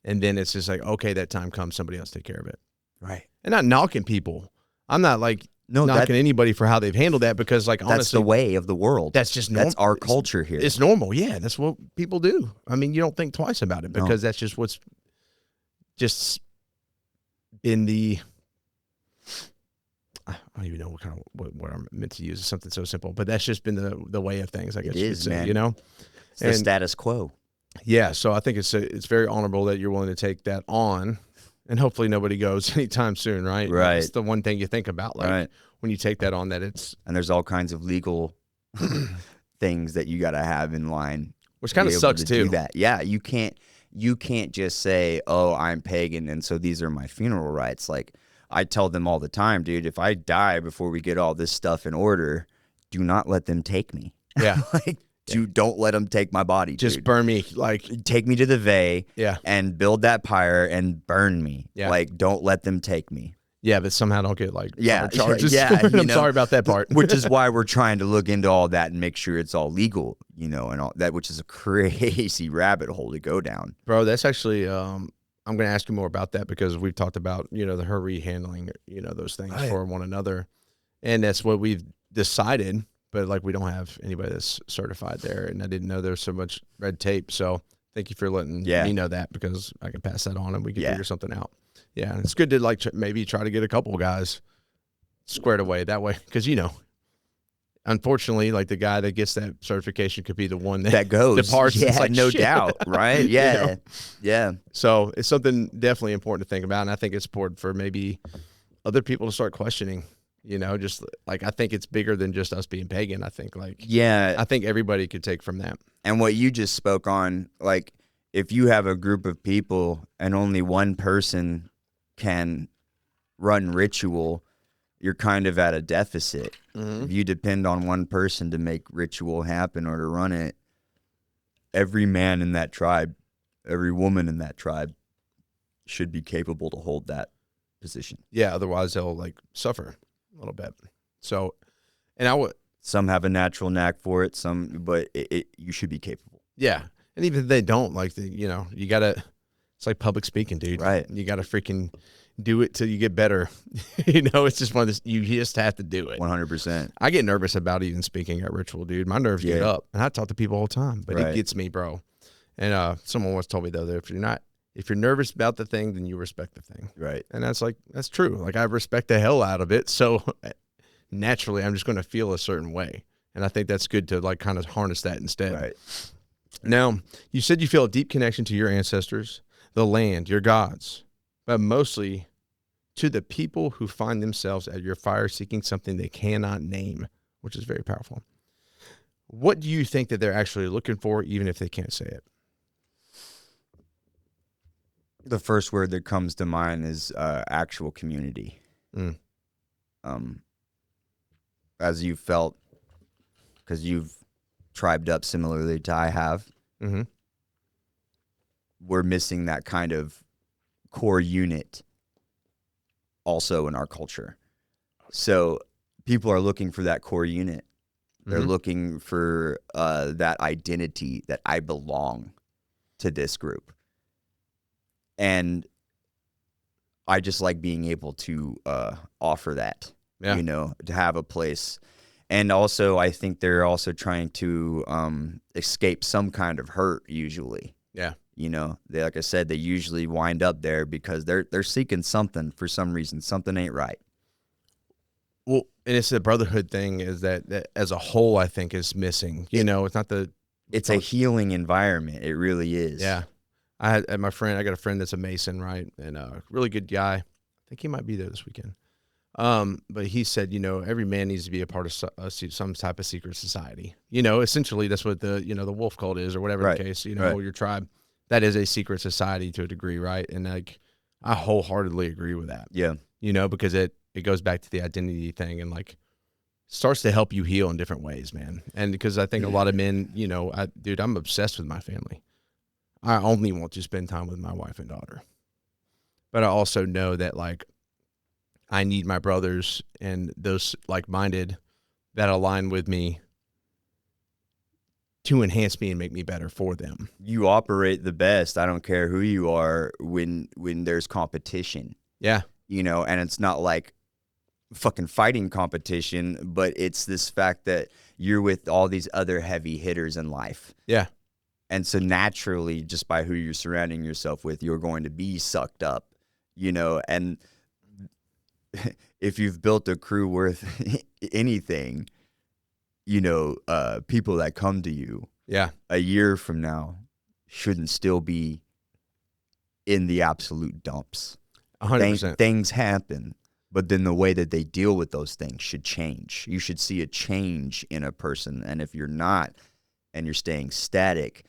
and then it's just like, okay, that time comes, somebody else take care of it. Right. And not knocking people. I'm not like knocking anybody for how they've handled that because like, honestly, that's the way of the world. That's just normal. That's our culture here. It's normal. Yeah. That's what people do. I mean, you don't think twice about it because that's just what's just been I don't even know what I'm meant to use. It's something so simple, but that's just been the way of things, I guess. It is, man. You know, it's the status quo. Yeah, so I think it's very honorable that you're willing to take that on, and hopefully nobody goes anytime soon, right? Right. It's the one thing you think about, like when you take that on, that it's and there's all kinds of legal things that you got to have in line, which kind of sucks too. Do that. Yeah, you can't just say, "Oh, I'm pagan, and so these are my funeral rites." Like. I tell them all the time, dude, if I die before we get all this stuff in order, do not let them take me. Yeah. Don't let them take my body. Just dude. Burn me. Like, take me to the Vey and build that pyre and burn me. Yeah. Like, don't let them take me. Yeah, but somehow don't get like charges. I'm sorry about that part. Which is why we're trying to look into all that and make sure it's all legal, you know, and all that, which is a crazy rabbit hole to go down. Bro, that's actually I'm going to ask you more about that because we've talked about, you know, the hurry handling, you know, those things for one another. And that's what we've decided, but like we don't have anybody that's certified there. And I didn't know there's so much red tape. So thank you for letting me know that because I can pass that on and we can figure something out. Yeah. And it's good to like maybe try to get a couple guys squared away that way. Cause you know, unfortunately, like the guy that gets that certification could be the one that goes. Departs. Yeah, like, no doubt. Right. Yeah. You know? Yeah. So it's something definitely important to think about. And I think it's important for maybe other people to start questioning, you know, just like, I think it's bigger than just us being pagan. I think I think everybody could take from that. And what you just spoke on, like if you have a group of people and only one person can run ritual, you're kind of at a deficit. Mm-hmm. If you depend on one person to make ritual happen or to run it, every man in that tribe, every woman in that tribe should be capable to hold that position. Yeah, otherwise they'll like suffer a little bit. So, and some have a natural knack for it, but you should be capable. Yeah, and even if they don't, like you know, you gotta. It's like public speaking, dude. Right. You gotta freaking do it till you get better. You know, it's just one of this, you just have to do it. 100%. I get nervous about even speaking at ritual, dude. My nerves get up. And I talk to people all the time, but it gets me, bro. And someone once told me though that if you're nervous about the thing, then you respect the thing. Right. And that's true. Like I respect the hell out of it. So naturally I'm just gonna feel a certain way. And I think that's good to like kind of harness that instead. Right. Now, you said you feel a deep connection to your ancestors, the land, your gods, but mostly to the people who find themselves at your fire seeking something they cannot name, which is very powerful. What do you think that they're actually looking for, even if they can't say it? The first word that comes to mind is actual community. As you felt, because you've tribed up similarly to I have, we're missing that kind of core unit also in our culture. So people are looking for that core unit. They're looking for that identity that I belong to this group. And I just like being able to offer that, you know, to have a place. And also, I think they're also trying to escape some kind of hurt usually. Yeah. You know, they, like I said, they usually wind up there because they're seeking something for some reason. Something ain't right. Well, and it's the brotherhood thing is that as a whole, I think is missing. You know, it's not the. It's a healing environment. It really is. Yeah. I got a friend that's a Mason, right? And a really good guy. I think he might be there this weekend. But he said, you know, every man needs to be a part of some type of secret society. You know, essentially that's what the wolf cult is or whatever the case, you know, your tribe. That is a secret society to a degree, right? And like, I wholeheartedly agree with that. Yeah. You know, because it goes back to the identity thing and like starts to help you heal in different ways, man. And because I think a lot of men, you know, dude, I'm obsessed with my family. I only want to spend time with my wife and daughter. But I also know that like I need my brothers and those like-minded that align with me to enhance me and make me better for them. You operate the best. I don't care who you are when there's competition. Yeah. You know, and it's not like fucking fighting competition, but it's this fact that you're with all these other heavy hitters in life. Yeah. And so naturally, just by who you're surrounding yourself with, you're going to be sucked up, you know, and if you've built a crew worth anything, you know, people that come to you a year from now shouldn't still be in the absolute dumps. 100%. Things happen, but then the way that they deal with those things should change. You should see a change in a person. And if you're not, and you're staying static,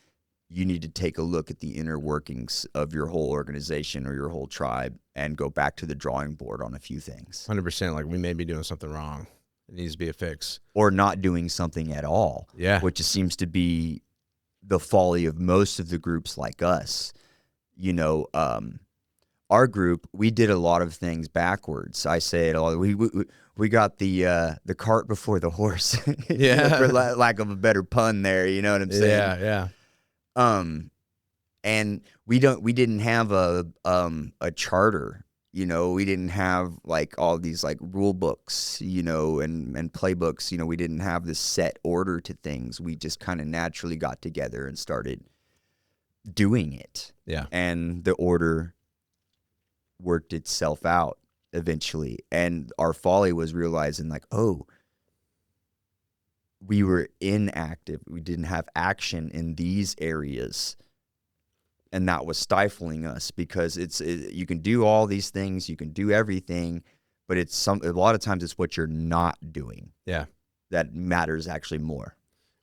you need to take a look at the inner workings of your whole organization or your whole tribe and go back to the drawing board on a few things. 100%. Like we may be doing something wrong. It needs to be a fix. Or not doing something at all. Yeah. Which seems to be the folly of most of the groups like us. You know, our group, we did a lot of things backwards. I say it all. We got the cart before the horse. Yeah. For lack of a better pun there, you know what I'm saying? Yeah, yeah. And we didn't have a charter, you know, we didn't have like all these like rule books, you know, and playbooks, you know, we didn't have this set order to things. We just kind of naturally got together and started doing it. Yeah. And the order worked itself out eventually. And our folly was realizing like, oh, we were inactive. We didn't have action in these areas. And that was stifling us because you can do all these things, you can do everything, but a lot of times it's what you're not doing. Yeah. That matters actually more.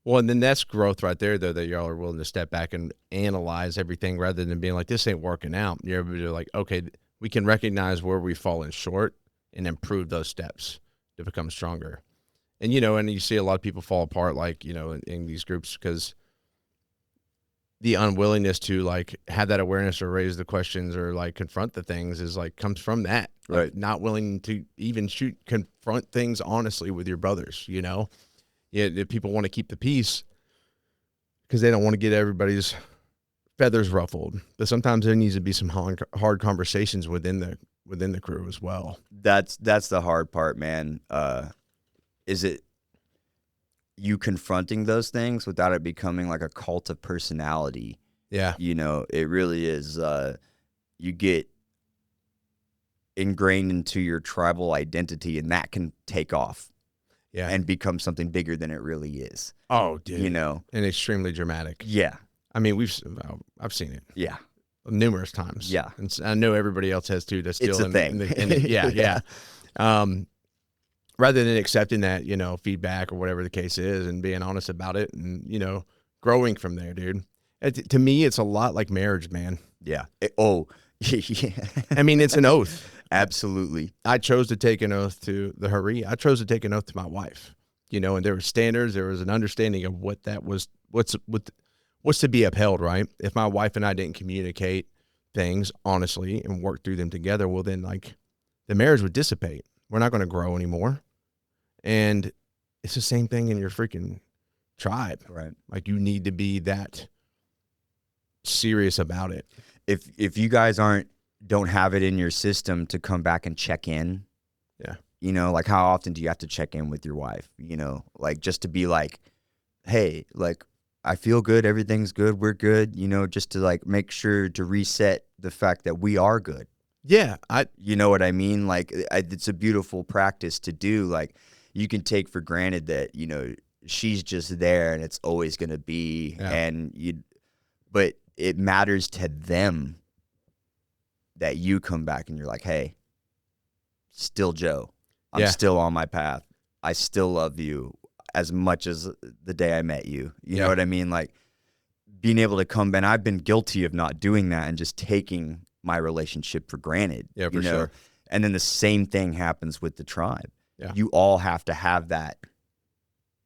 Well, and then that's growth right there, though, that y'all are willing to step back and analyze everything rather than being like, this ain't working out. You're able to like, okay, we can recognize where we've fallen short and improve those steps to become stronger. And, you know, and you see a lot of people fall apart, like, you know, in these groups because the unwillingness to like have that awareness or raise the questions or like confront the things is like comes from that. Right. Like, not willing to even confront things honestly with your brothers, you know? Yeah, people want to keep the peace because they don't want to get everybody's feathers ruffled. But sometimes there needs to be some hard conversations within the crew as well. That's the hard part, man. Is it you confronting those things without it becoming like a cult of personality? Yeah. You know, it really is. You get ingrained into your tribal identity and that can take off. Yeah. And become something bigger than it really is. Oh, dude. You know? And extremely dramatic. Yeah. I mean, I've seen it. Yeah. Numerous times. Yeah. And I know everybody else has too. That's still it's a thing. Yeah. Rather than accepting that, you know, feedback or whatever the case is and being honest about it and, you know, growing from there, dude. To me, it's a lot like marriage, man. Yeah. Yeah. I mean, it's an oath. Absolutely. I chose to take an oath to the Hari. I chose to take an oath to my wife, you know, and there were standards. There was an understanding of what that was, what's to be upheld, right? If my wife and I didn't communicate things honestly and work through them together, well, then like the marriage would dissipate. We're not going to grow anymore. And it's the same thing in your freaking tribe. Right. Like you need to be that serious about it. if you guys don't have it in your system to come back and check in, you know, like how often do you have to check in with your wife? You know, like just to be like, hey, like I feel good, everything's good, we're good. You know, just to like make sure to reset the fact that we are good. Yeah, you know what I mean? Like it's a beautiful practice to do. Like you can take for granted that, you know, she's just there and it's always going to be, but it matters to them that you come back and you're like, hey, still Joe. I'm still on my path. I still love you as much as the day I met you. You know what I mean? Like being able to come back. And I've been guilty of not doing that and just taking my relationship for granted. Yeah, for sure. And then the same thing happens with the tribe. Yeah. You all have to have that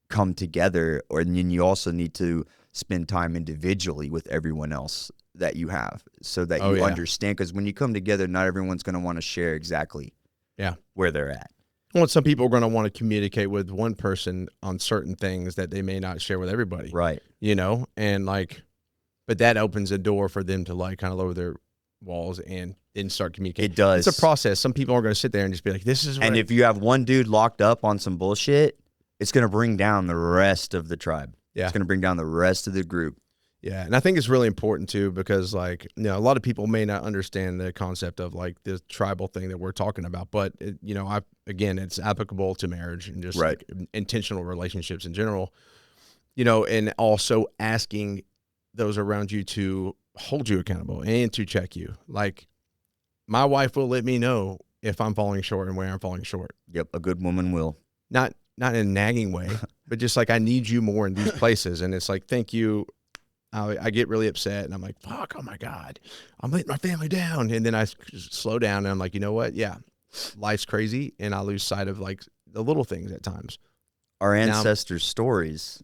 come together, and then you also need to spend time individually with everyone else that you have so that you understand. Because when you come together, not everyone's going to want to share exactly where they're at. Well, some people are going to want to communicate with one person on certain things that they may not share with everybody. Right. You know, and like, but that opens a door for them to like kind of lower their walls and then start communicating. It does. It's a process. Some people are going to sit there and just be like, this is what. And if you have one dude locked up on some bullshit, it's going to bring down the rest of the tribe. Yeah. It's going to bring down the rest of the group. Yeah. And I think it's really important too, because like, you know, a lot of people may not understand the concept of like the tribal thing that we're talking about, but it, you know, again, it's applicable to marriage and just like intentional relationships in general, you know, and also asking those around you to hold you accountable and to check you. Like my wife will let me know if I'm falling short and where I'm falling short. Yep. A good woman will. Not in a nagging way, but just like, I need you more in these places. And it's like, thank you. I get really upset and I'm like, fuck, oh my God, I'm letting my family down. And then I slow down and I'm like, you know what? Yeah, life's crazy. And I lose sight of like the little things at times. Our ancestors' stories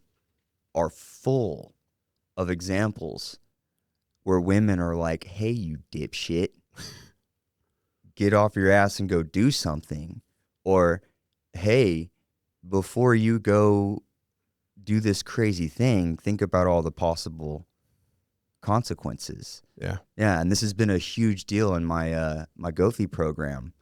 are full of examples where women are like, hey, you dipshit, get off your ass and go do something. Or, hey, before you go do this crazy thing, think about all the possible consequences. Yeah. Yeah. And this has been a huge deal in my my Gothi program.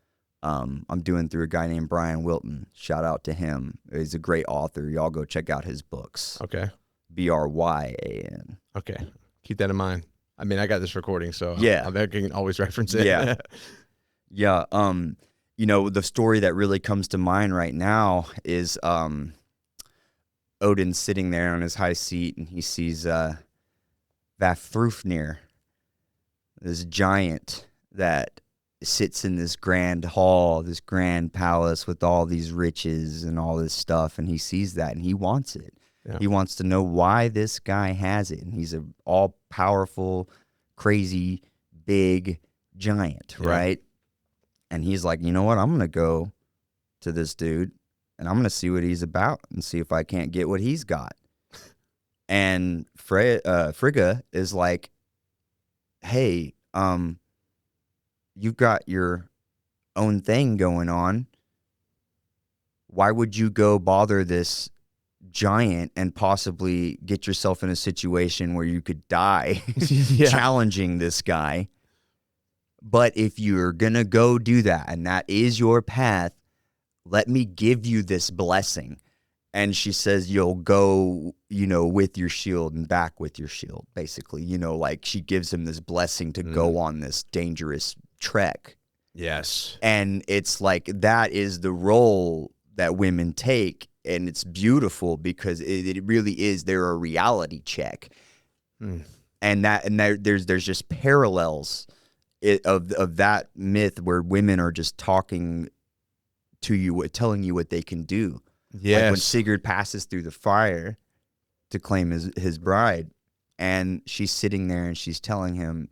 I'm doing through a guy named Brian Wilton. Shout out to him. He's a great author. Y'all go check out his books. Okay. Bryan. Okay. Keep that in mind. I mean, I got this recording, so I can always reference it. Yeah. Yeah. You know, the story that really comes to mind right now is Odin's sitting there on his high seat and he sees Vafthrufnir, this giant that sits in this grand hall, this grand palace with all these riches and all this stuff, and he sees that and he wants it. Yeah. He wants to know why this guy has it. And he's an all-powerful, crazy, big giant, right? And he's like, you know what? I'm going to go to this dude and I'm going to see what he's about and see if I can't get what he's got. And Frigga is like, hey, you've got your own thing going on. Why would you go bother this giant and possibly get yourself in a situation where you could die challenging this guy? But if you're going to go do that and that is your path, let me give you this blessing. And she says, you'll go, you know, with your shield and back with your shield, basically. You know, like she gives him this blessing to go on this dangerous trek. Yes. And it's like that is the role that women take. And it's beautiful because it really is. They're a reality check. And there's just parallels of that myth where women are just talking to you, telling you what they can do. Yes. Like when Sigurd passes through the fire to claim his bride, and she's sitting there and she's telling him,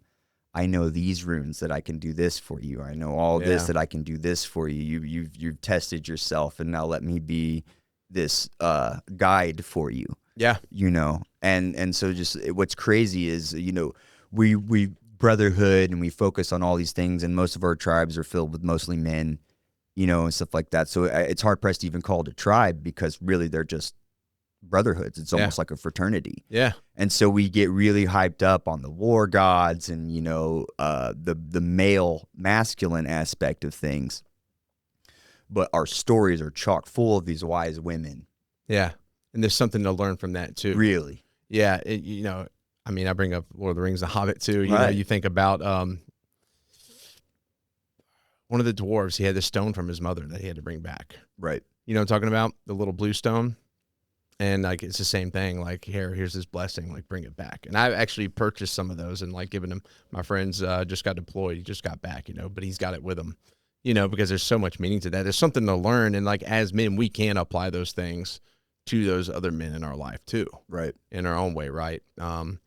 I know these runes that I can do this for you. I know all this that I can do this for you. You've tested yourself, and now let me be this guide for you. Yeah. You know, and so just what's crazy is, you know, we Brotherhood and we focus on all these things, and most of our tribes are filled with mostly men, you know, and stuff like that. So it's hard pressed to even call it a tribe because really they're just brotherhoods. It's almost like a fraternity. Yeah. And so we get really hyped up on the war gods and, you know, the male masculine aspect of things. But our stories are chock full of these wise women. Yeah. And there's something to learn from that too. Really? Yeah. You know, I mean, I bring up Lord of the Rings, The Hobbit too. You know, you think about one of the dwarves, he had this stone from his mother that he had to bring back. Right. You know what I'm talking about? The little blue stone. And like, it's the same thing. Like, here's this blessing, like bring it back. And I've actually purchased some of those and like given them. My friend's just got deployed. He just got back, you know, but he's got it with him, you know, because there's so much meaning to that. There's something to learn. And like, as men, we can apply those things to those other men in our life too. Right. In our own way. Right. And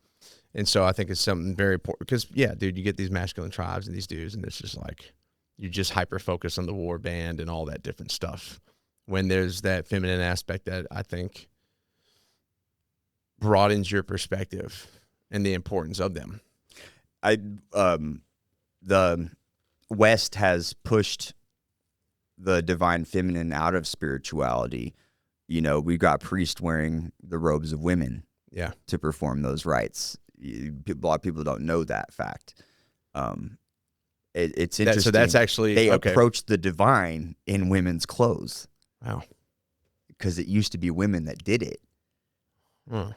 so I think it's something very important because yeah, dude, you get these masculine tribes and these dudes and it's just like, you just hyper focus on the war band and all that different stuff when there's that feminine aspect that I think broadens your perspective and the importance of them. The West has pushed the divine feminine out of spirituality. You know, we've got priests wearing the robes of women to perform those rites. A lot of people don't know that fact. It's interesting. So that's actually they approach the divine in women's clothes. Wow. Because it used to be women that did it. Huh.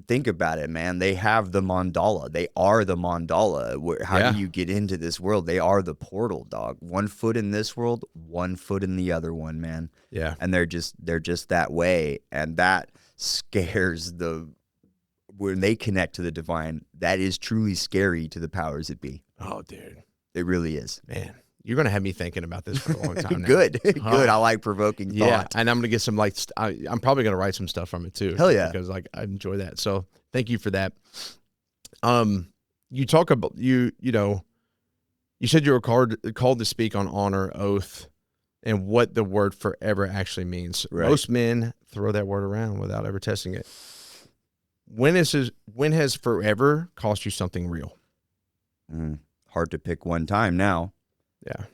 Think about it, man. They have the mandala. They are the mandala. How do you get into this world? They are the portal, dog. 1 foot in this world, 1 foot in the other one, man. Yeah. And they're just that way. And that scares when they connect to the divine, that is truly scary to the powers that be. Oh, dude. It really is. Man, you're going to have me thinking about this for a long time now. Good. I like provoking thought. Yeah, and I'm going to get some, like, I'm probably going to write some stuff from it too. Hell yeah. Because, like, I enjoy that. So thank you for that. You talk about, you know, you said you were called to speak on honor, oath, and what the word forever actually means. Right. Most men throw that word around without ever testing it. When has forever cost you something real? Hard to pick one time now. Yeah.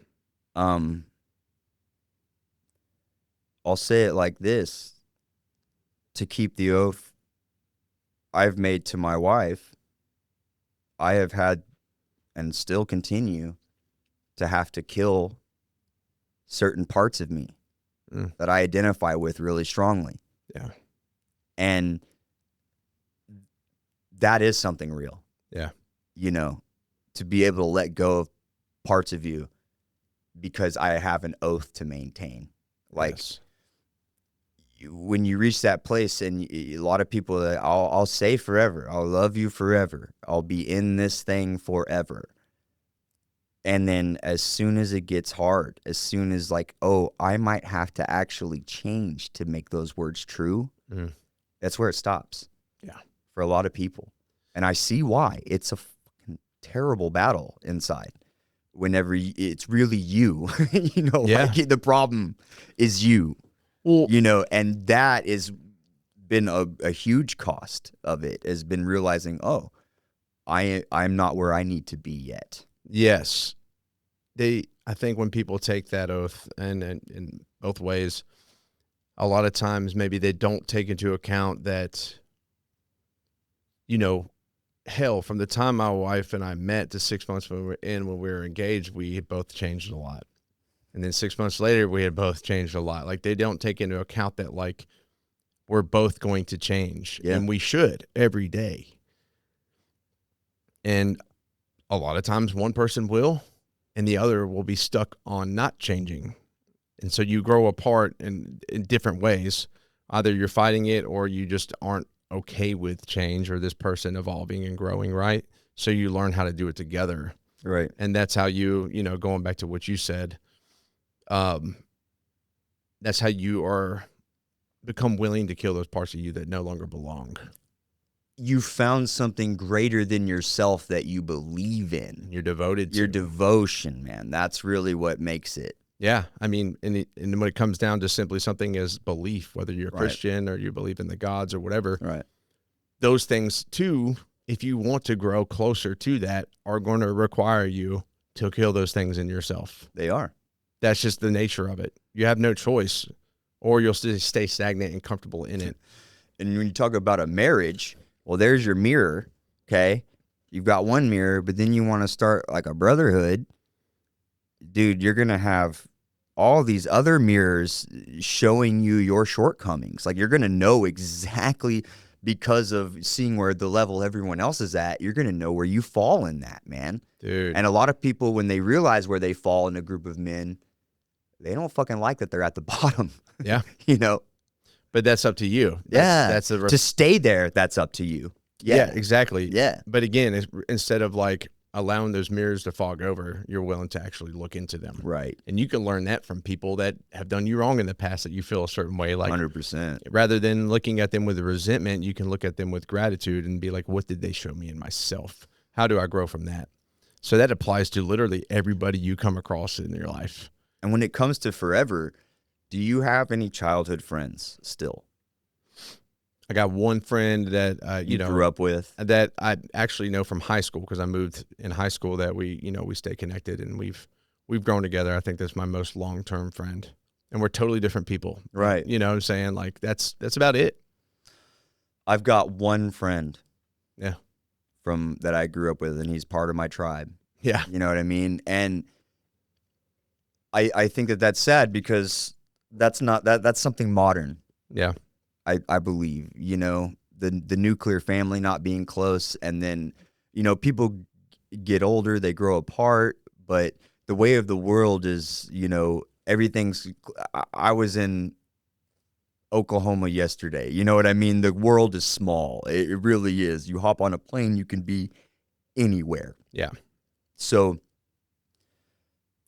I'll say it like this. To keep the oath I've made to my wife, I have had and still continue to have to kill certain parts of me that I identify with really strongly. Yeah. And that is something real. Yeah. You know, to be able to let go of parts of you because I have an oath to maintain. Like, yes. When you reach that place, and a lot of people, I'll say forever, I'll love you forever, I'll be in this thing forever. And then as soon as it gets hard, as soon as like, oh, I might have to actually change to make those words true, that's where it stops. Yeah. For a lot of people. And I see why. It's a fucking terrible battle inside. Whenever it's really you, you know, like the problem is you, you know, and that has been a huge cost of it, has been realizing, oh, I'm not where I need to be yet. Yes. I think when people take that oath and in both ways, a lot of times maybe they don't take into account that, you know, hell, from the time my wife and I met to 6 months when we were engaged, we had both changed a lot. And then 6 months later, we had both changed a lot. Like, they don't take into account that, like, we're both going to change. Yeah. And we should every day. And a lot of times one person will, and the other will be stuck on not changing. And so you grow apart in different ways. Either you're fighting it or you just aren't okay with change or this person evolving and growing, right? So you learn how to do it together. Right. And that's how you know, going back to what you said, that's how you become willing to kill those parts of you that no longer belong. You found something greater than yourself that you believe in. You're devoted to. Your devotion, man. That's really what makes it. Yeah. I mean, and when it comes down to simply something as belief, whether you're a Christian or you believe in the gods or whatever, right? Those things too, if you want to grow closer to that, are going to require you to kill those things in yourself. They are. That's just the nature of it. You have no choice, or you'll stay stagnant and comfortable in it. when you talk about a marriage, well, there's your mirror, okay? You've got one mirror, but then you want to start like a brotherhood. Dude, you're going to have all these other mirrors showing you your shortcomings. Like, you're going to know exactly, because of seeing where the level everyone else is at, you're going to know where you fall in that, man. Dude. And a lot of people, when they realize where they fall in a group of men, they don't fucking like that they're at the bottom. Yeah. You know? But that's up to you. That's to stay there, that's up to you. Yeah, exactly. Yeah. But again, instead of like allowing those mirrors to fog over, you're willing to actually look into them. Right. And you can learn that from people that have done you wrong in the past, that you feel a certain way. Like 100%. Rather than looking at them with resentment, you can look at them with gratitude and be like, what did they show me in myself? How do I grow from that? So that applies to literally everybody you come across in your life. And when it comes to forever, do you have any childhood friends still? I got one friend that you grew up with, that I actually know from high school, because I moved in high school, that we stay connected and we've grown together. I think that's my most long-term friend, and we're totally different people. Right. You know what I'm saying? Like that's about it. I've got one friend. Yeah. From that I grew up with, and he's part of my tribe. Yeah. You know what I mean? And I think that's sad, because that's something modern. Yeah. I believe, the nuclear family not being close, and then, people get older, they grow apart, but the way of the world is, I was in Oklahoma yesterday. You know what I mean? The world is small. It really is. You hop on a plane, you can be anywhere. Yeah. So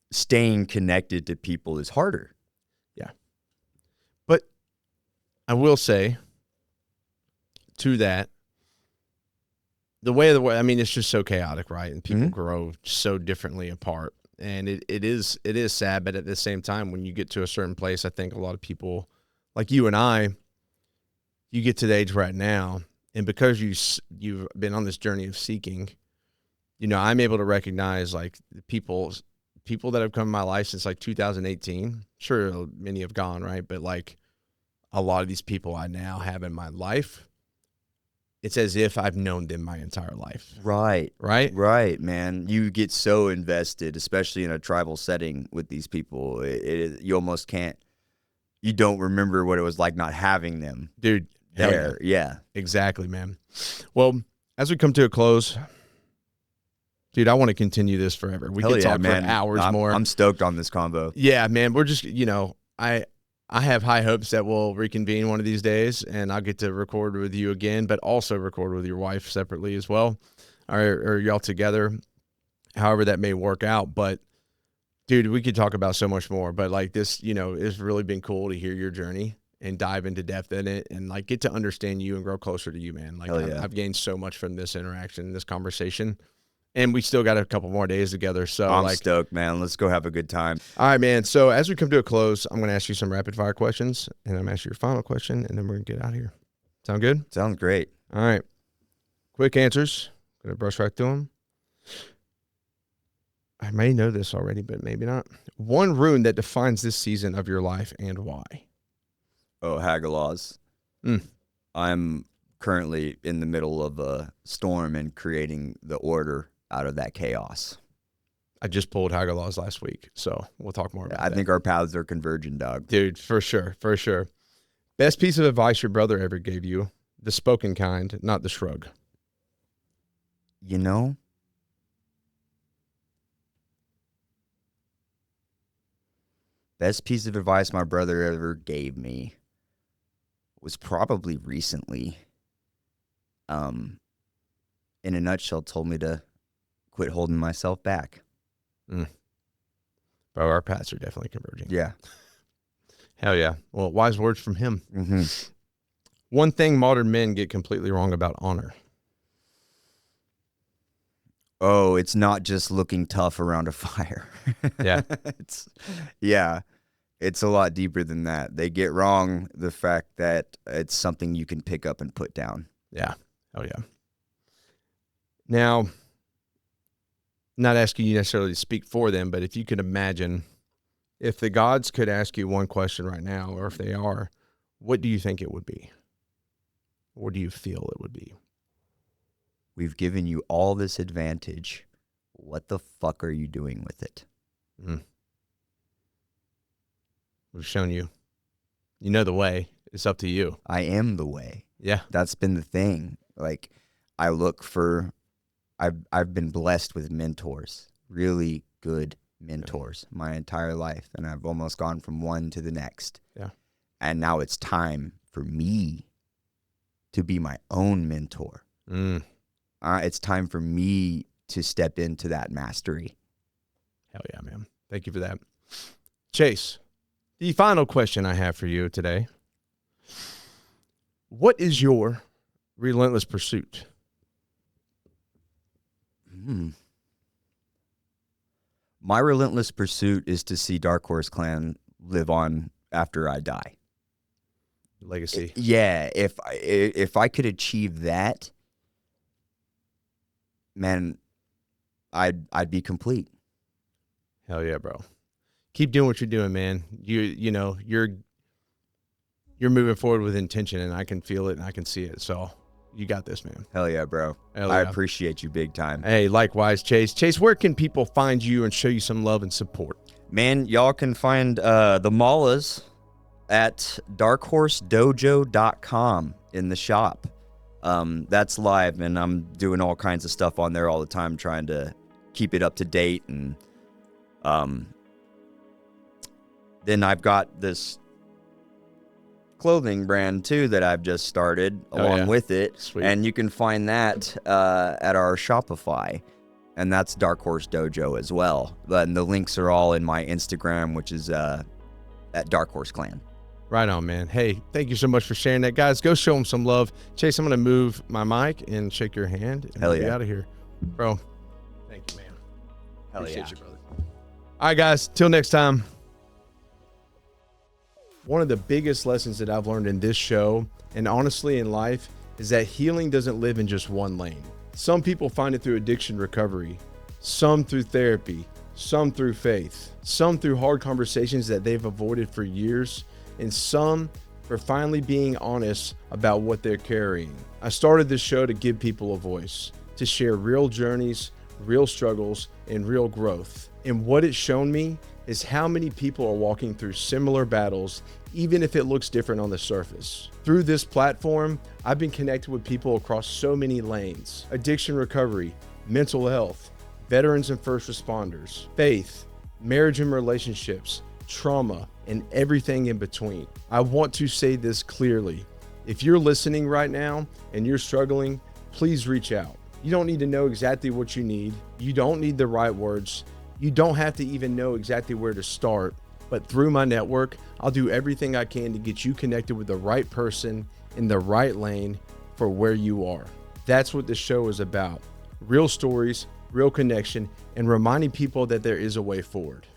staying connected to people is harder. Yeah. But I will say to that, the way I mean, it's just so chaotic, right? And people grow so differently apart. And it is sad, but at the same time, when you get to a certain place, I think a lot of people, like you and I, you get to the age right now, and because you've been on this journey of seeking, I'm able to recognize like the people that have come in my life since like 2018. Sure, many have gone, right? But like a lot of these people I now have in my life, it's as if I've known them my entire life. Right. Right? Right, man. You get so invested, especially in a tribal setting with these people. You almost can't, you don't remember what it was like not having them. Dude, there. Yeah. Exactly, man. Well, as we come to a close, dude, I want to continue this forever. We could talk for hours more. I'm stoked on this combo. Yeah, man. We're just, I have high hopes that we'll reconvene one of these days, and I'll get to record with you again, but also record with your wife separately as well, or y'all together, however that may work out. But, dude, we could talk about so much more. But, like, this, it's really been cool to hear your journey and dive into depth in it and, like, get to understand you and grow closer to you, man. Like, I've gained so much from this interaction, this conversation. And we still got a couple more days together. So I'm stoked, man. Let's go have a good time. All right, man. So as we come to a close, I'm going to ask you some rapid fire questions, and I'm going to ask you your final question, and then we're going to get out of here. Sound good? Sounds great. All right. Quick answers. Going to brush right through them. I may know this already, but maybe not. One rune that defines this season of your life and why? Oh, Hagalaz. I'm currently in the middle of a storm and creating the order out of that chaos. I just pulled Hagalaz last week, so we'll talk more about that. I think our paths are converging, dog. Dude, for sure, for sure. Best piece of advice your brother ever gave you, the spoken kind, not the shrug. Best piece of advice my brother ever gave me was probably recently. In a nutshell, told me to quit holding myself back. Bro, our paths are definitely converging. Yeah. Hell yeah. Well, wise words from him. Mm-hmm. One thing modern men get completely wrong about honor. Oh, it's not just looking tough around a fire. Yeah. It's a lot deeper than that. They get wrong the fact that it's something you can pick up and put down. Yeah. Oh, yeah. Now, not asking you necessarily to speak for them, but if you could imagine, if the gods could ask you one question right now, or if they are, what do you think it would be? Or do you feel it would be? We've given you all this advantage. What the fuck are you doing with it? We've shown you. You know the way. It's up to you. I am the way. Yeah. That's been the thing. Like, I've been blessed with mentors, really good mentors my entire life. And I've almost gone from one to the next. Yeah. And now it's time for me to be my own mentor. It's time for me to step into that mastery. Hell yeah, man. Thank you for that. Chase, the final question I have for you today. What is your relentless pursuit? My relentless pursuit is to see Dark Horse Clan live on after I die. Legacy. Yeah, if I could achieve that, man, I'd be complete. Hell yeah, bro. Keep doing what you're doing, man. You know, you're moving forward with intention, and I can feel it and I can see it. So you got this, man. Hell yeah, bro. Hell yeah. I appreciate you big time. Hey, likewise, Chase. Chase, where can people find you and show you some love and support? Man, y'all can find the Mallas at darkhorsedojo.com in the shop. That's live, and I'm doing all kinds of stuff on there all the time, trying to keep it up to date. And then I've got this clothing brand too that I've just started along with it. Sweet. And you can find that at our Shopify, and that's Dark Horse Dojo as well. And the links are all in my Instagram, which is at Dark Horse Clan. Right on, man. Hey, thank you so much for sharing that. Guys, go show them some love. Chase, I'm going to move my mic and shake your hand and Hell get yeah. out of here. Bro, thank you, man. Hell Appreciate yeah. you, brother. All right, guys, till next time. One of the biggest lessons that I've learned in this show, and honestly in life, is that healing doesn't live in just one lane. Some people find it through addiction recovery, some through therapy, some through faith, some through hard conversations that they've avoided for years, and some for finally being honest about what they're carrying. I started this show to give people a voice, to share real journeys, real struggles, and real growth. And what it's shown me is how many people are walking through similar battles, even if it looks different on the surface. Through this platform, I've been connected with people across so many lanes: addiction recovery, mental health, veterans and first responders, faith, marriage and relationships, trauma, and everything in between. I want to say this clearly. If you're listening right now and you're struggling, please reach out. You don't need to know exactly what you need. You don't need the right words. You don't have to even know exactly where to start, but through my network, I'll do everything I can to get you connected with the right person in the right lane for where you are. That's what this show is about. Real stories, real connection, and reminding people that there is a way forward.